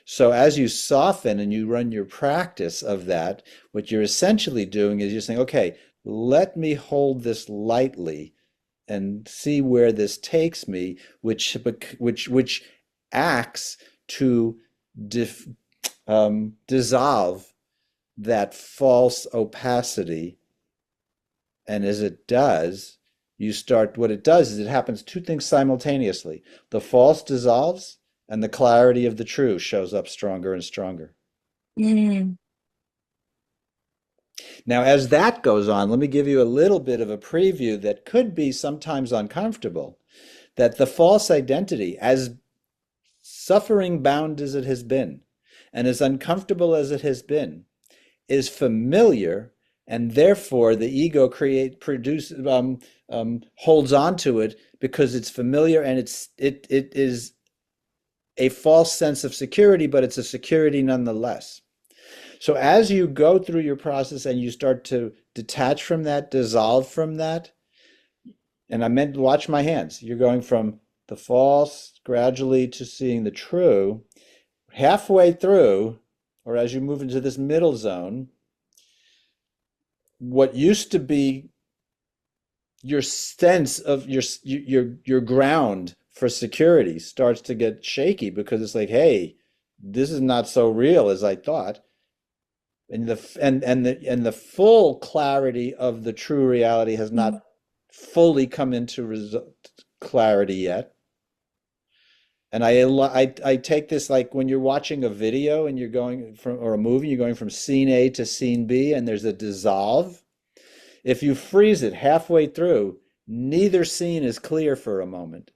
[SPEAKER 1] So as you soften and you run your practice of that, what you're essentially doing is you're saying, okay, let me hold this lightly and see where this takes me, which acts to dissolve that false opacity. And as it does, what it does is it happens two things simultaneously. The false dissolves and the clarity of the true shows up stronger and stronger.
[SPEAKER 12] Mm.
[SPEAKER 1] Now, as that goes on, let me give you a little bit of a preview that could be sometimes uncomfortable. That the false identity, as suffering bound as it has been, and as uncomfortable as it has been, is familiar, and therefore the ego holds on to it because it's familiar, and it is a false sense of security, but it's a security nonetheless. So as you go through your process and you start to detach from that, dissolve from that, and I meant watch my hands, you're going from the false gradually to seeing the true. Halfway through, or as you move into this middle zone, what used to be your sense of your ground for security starts to get shaky because it's like, hey, this is not so real as I thought. And the full clarity of the true reality has not fully come into clarity yet. And I take this like when you're watching a video and you're going from, or a movie, you're going from scene A to scene B, and there's a dissolve. If you freeze it halfway through, neither scene is clear for a moment.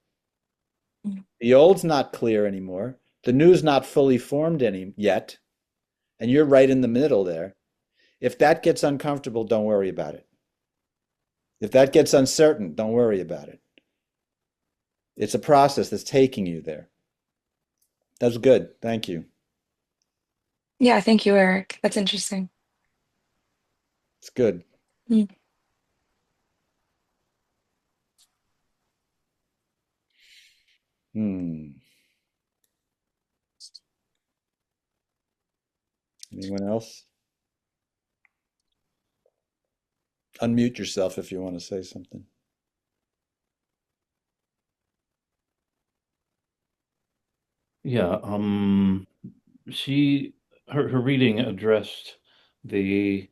[SPEAKER 1] The old's not clear anymore. The new's not fully formed any yet, and you're right in the middle there. If that gets uncomfortable, don't worry about it. If that gets uncertain, don't worry about it. It's a process that's taking you there. That's good. Thank you.
[SPEAKER 12] Yeah, thank you, Eric. That's interesting.
[SPEAKER 1] It's good.
[SPEAKER 12] Mm.
[SPEAKER 1] Hmm. Anyone else? Unmute yourself if you want to say something.
[SPEAKER 8] Yeah, her reading addressed the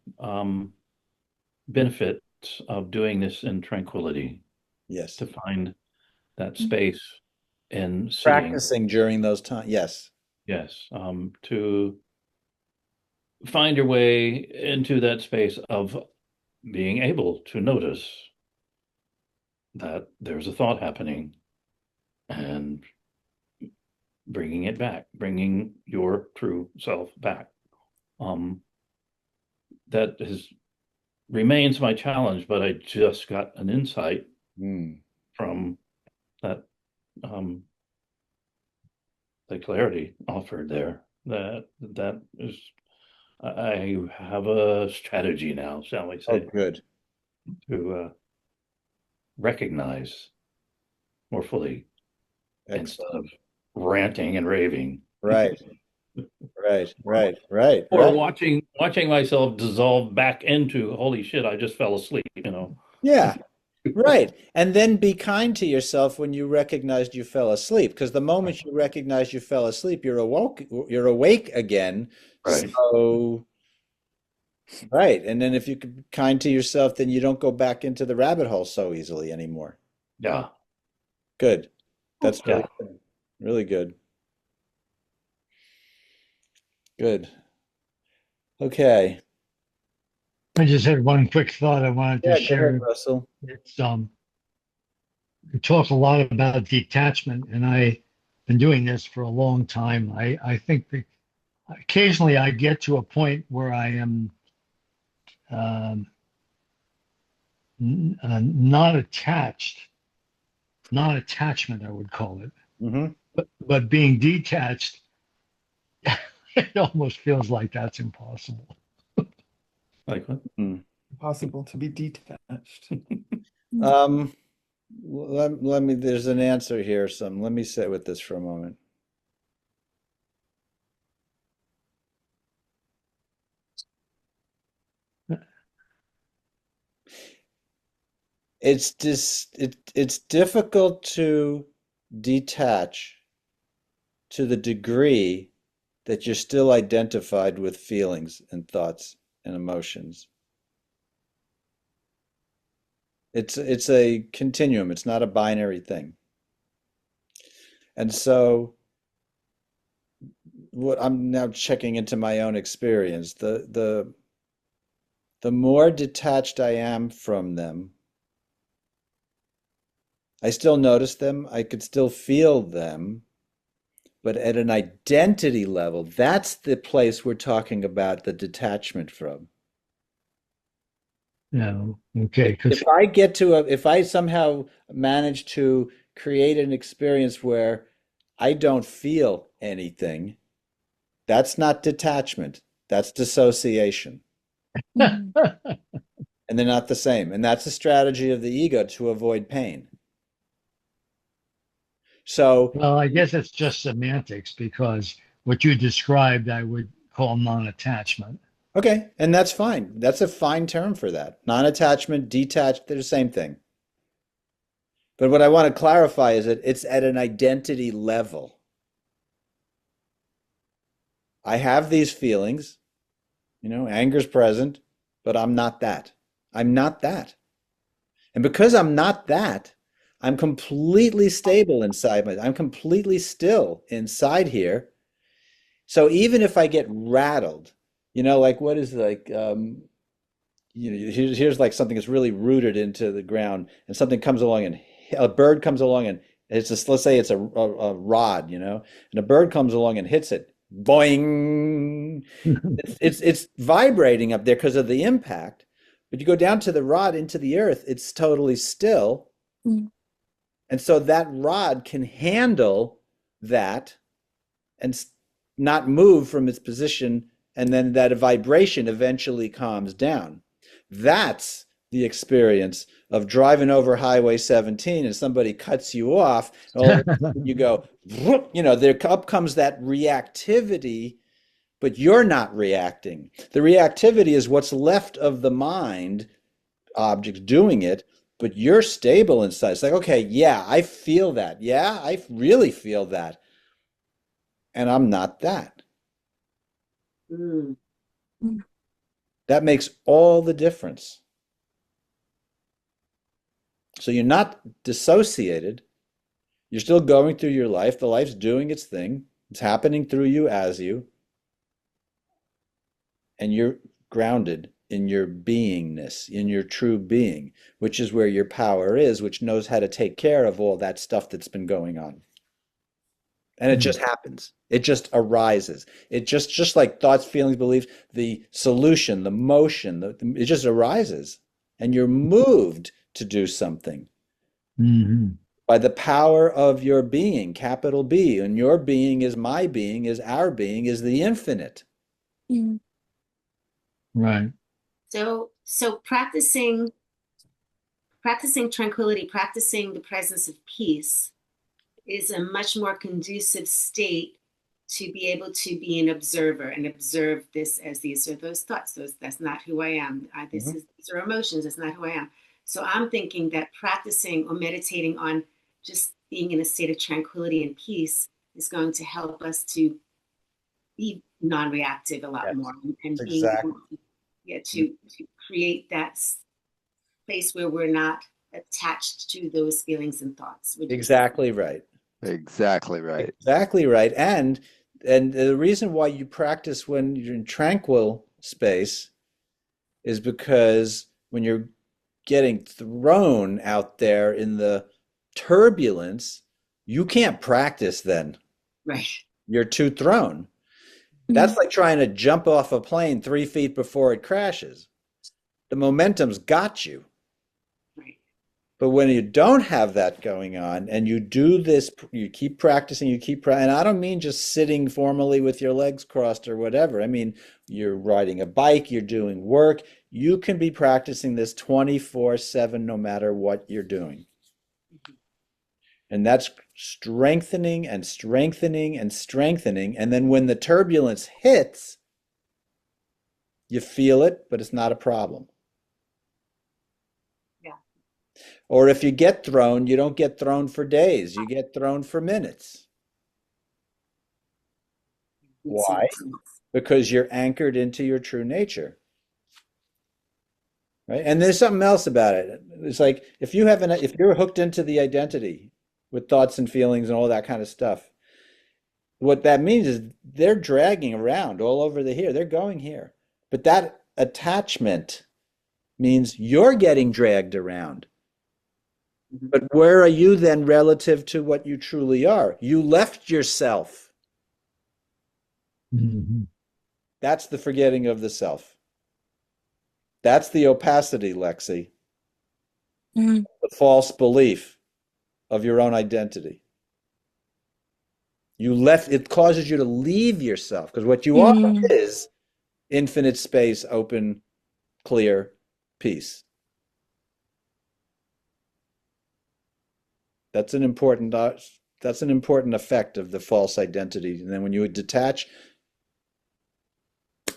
[SPEAKER 8] benefit of doing this in tranquility,
[SPEAKER 1] Yes.
[SPEAKER 8] to find that space in sitting.
[SPEAKER 1] Practicing during those times. Yes.
[SPEAKER 8] Yes, to find your way into that space of being able to notice that there's a thought happening and bringing it back, bringing your true self back. That remains my challenge, but I just got an insight from that the clarity offered there. That is, I have a strategy now, shall we
[SPEAKER 1] Oh,
[SPEAKER 8] say,
[SPEAKER 1] good.
[SPEAKER 8] to recognize more fully instead of ranting and raving.
[SPEAKER 1] Right. Right.
[SPEAKER 8] Or watching myself dissolve back into, holy shit, I just fell asleep,
[SPEAKER 1] Yeah. Right. And then be kind to yourself when you recognized you fell asleep, because the moment you recognize you fell asleep, you're awake again.
[SPEAKER 8] Right.
[SPEAKER 1] So, right. And then if you could be kind to yourself, then you don't go back into the rabbit hole so easily anymore.
[SPEAKER 8] Yeah.
[SPEAKER 1] Good. That's really
[SPEAKER 8] Yeah.
[SPEAKER 1] good. Really good. Good. Okay.
[SPEAKER 6] I just had one quick thought I wanted to
[SPEAKER 1] Yeah, go ahead,
[SPEAKER 6] share.
[SPEAKER 1] Russell.
[SPEAKER 6] It's we talk a lot about detachment, and I've been doing this for a long time. I think that occasionally I get to a point where I am not attached, not attachment, I would call it, but being detached, it almost feels like that's impossible.
[SPEAKER 8] Like what?
[SPEAKER 11] Impossible to be detached.
[SPEAKER 1] Let me, there's an answer here. Let me sit with this for a moment. It's difficult to detach to the degree that you're still identified with feelings and thoughts and emotions. It's a continuum. It's not a binary thing. And so what I'm now checking into my own experience, the more detached I am from them. I still notice them, I could still feel them, but at an identity level, that's the place we're talking about the detachment from.
[SPEAKER 6] Yeah. Okay. Because
[SPEAKER 1] If I get to if I somehow manage to create an experience where I don't feel anything, that's not detachment, that's dissociation.
[SPEAKER 12] Mhm.
[SPEAKER 1] And they're not the same. And that's a strategy of the ego to avoid pain. So,
[SPEAKER 6] well, I guess it's just semantics because what you described, I would call non-attachment.
[SPEAKER 1] okay, and that's fine. That's a fine term for that. Non-attachment, detached, they're the same thing. But what I want to clarify is that it's at an identity level. I have these feelings, anger's present, but I'm not that. I'm not that. And because I'm not that, I'm completely stable inside I'm completely still inside here. So even if I get rattled, like what is like here's like something that's really rooted into the ground, and something comes along, and a bird comes along, and it's just, let's say it's a rod, and a bird comes along and hits it, boing. It's vibrating up there because of the impact, but you go down to the rod into the earth, it's totally still,
[SPEAKER 12] Mm.
[SPEAKER 1] and so that rod can handle that and not move from its position, and then that vibration eventually calms down. That's the experience of driving over Highway 17 and somebody cuts you off, and all of a sudden you go, there up comes that reactivity, but you're not reacting. The reactivity is what's left of the mind objects doing it, but you're stable inside. It's like, okay, yeah, I feel that. Yeah, I really feel that. And I'm not that.
[SPEAKER 2] Mm.
[SPEAKER 12] Mm.
[SPEAKER 1] That makes all the difference. So you're not dissociated. You're still going through your life. The life's doing its thing. It's happening through you as you. And you're grounded in your beingness, in your true being, which is where your power is, which knows how to take care of all that stuff that's been going on. And it just happens. It just arises. It just like thoughts, feelings, beliefs, the solution, the motion, it just arises. And you're moved to do something
[SPEAKER 6] Mm-hmm.
[SPEAKER 1] by the power of your being, capital B. And your being is my being, is our being, is the infinite.
[SPEAKER 12] Mm.
[SPEAKER 6] Right.
[SPEAKER 2] So practicing tranquility, practicing the presence of peace is a much more conducive state to be able to be an observer and observe this as these are those thoughts. That's not who I am.
[SPEAKER 1] Mhm.
[SPEAKER 2] These are emotions. That's not who I am. So I'm thinking that practicing or meditating on just being in a state of tranquility and peace is going to help us to be non-reactive a lot
[SPEAKER 1] Yes,
[SPEAKER 2] more, and being
[SPEAKER 1] exactly.
[SPEAKER 2] able to, yeah, to create that place where we're not attached to those feelings and thoughts. Would you say?
[SPEAKER 1] Exactly right.
[SPEAKER 9] Exactly right.
[SPEAKER 1] Exactly right. And the reason why you practice when you're in tranquil space is because when you're getting thrown out there in the turbulence, you can't practice then.
[SPEAKER 2] Right.
[SPEAKER 1] You're too thrown. That's
[SPEAKER 12] Mm.
[SPEAKER 1] like trying to jump off a plane 3 feet before it crashes. The momentum's got you.
[SPEAKER 2] Right.
[SPEAKER 1] But when you don't have that going on and you do this, you keep practicing, and I don't mean just sitting formally with your legs crossed or whatever. I mean, you're riding a bike, you're doing work. You can be practicing this 24/7 no matter what you're doing. And that's strengthening and strengthening and strengthening. And then when the turbulence hits, you feel it, but it's not a problem.
[SPEAKER 2] Yeah.
[SPEAKER 1] Or if you get thrown, you don't get thrown for days, you get thrown for minutes.
[SPEAKER 2] Makes so
[SPEAKER 1] Why?
[SPEAKER 2] much sense.
[SPEAKER 1] Because you're anchored into your true nature, right? And there's something else about it. It's like if you're hooked into the identity with thoughts and feelings and all that kind of stuff, what that means is they're dragging around all over the here. They're going here. But that attachment means you're getting dragged around. But where are you then relative to what you truly are? You left yourself.
[SPEAKER 6] Mhm.
[SPEAKER 1] That's the forgetting of the self. That's the opacity, Lexi,
[SPEAKER 12] Mm.
[SPEAKER 1] the false belief of your own identity. You left, it causes you to leave yourself, because what you are
[SPEAKER 12] Mm.
[SPEAKER 1] is infinite space, open, clear, peace. That's an important effect of the false identity. And then when you detach,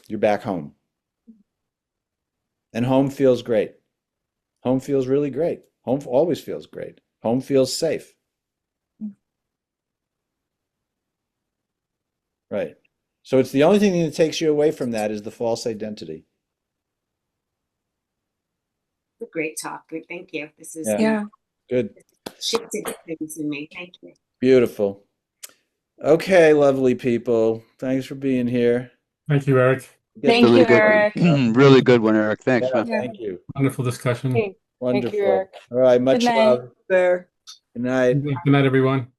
[SPEAKER 1] you're back home. And home feels great. Home feels really great. Home always feels great. Home feels safe. Right. So it's the only thing that takes you away from that is the false identity.
[SPEAKER 2] It's a great talk. Good. Thank you. This is
[SPEAKER 1] Yeah.
[SPEAKER 12] Yeah.
[SPEAKER 1] Good.
[SPEAKER 2] shifted things in me. Thank you.
[SPEAKER 1] Beautiful. Okay, lovely people. Thanks for being here.
[SPEAKER 11] Thank you, Eric.
[SPEAKER 1] Get
[SPEAKER 12] Thank
[SPEAKER 9] Really
[SPEAKER 12] you,
[SPEAKER 9] good,
[SPEAKER 12] Eric.
[SPEAKER 9] really good one, Eric. Thanks,
[SPEAKER 1] Yeah,
[SPEAKER 9] man.
[SPEAKER 12] Yeah.
[SPEAKER 1] thank you.
[SPEAKER 11] Wonderful discussion.
[SPEAKER 10] Hey,
[SPEAKER 1] Wonderful.
[SPEAKER 10] Eric.
[SPEAKER 1] All right,
[SPEAKER 12] Good
[SPEAKER 1] much
[SPEAKER 12] night.
[SPEAKER 1] love.
[SPEAKER 10] There.
[SPEAKER 1] Good night.
[SPEAKER 11] Good night, everyone.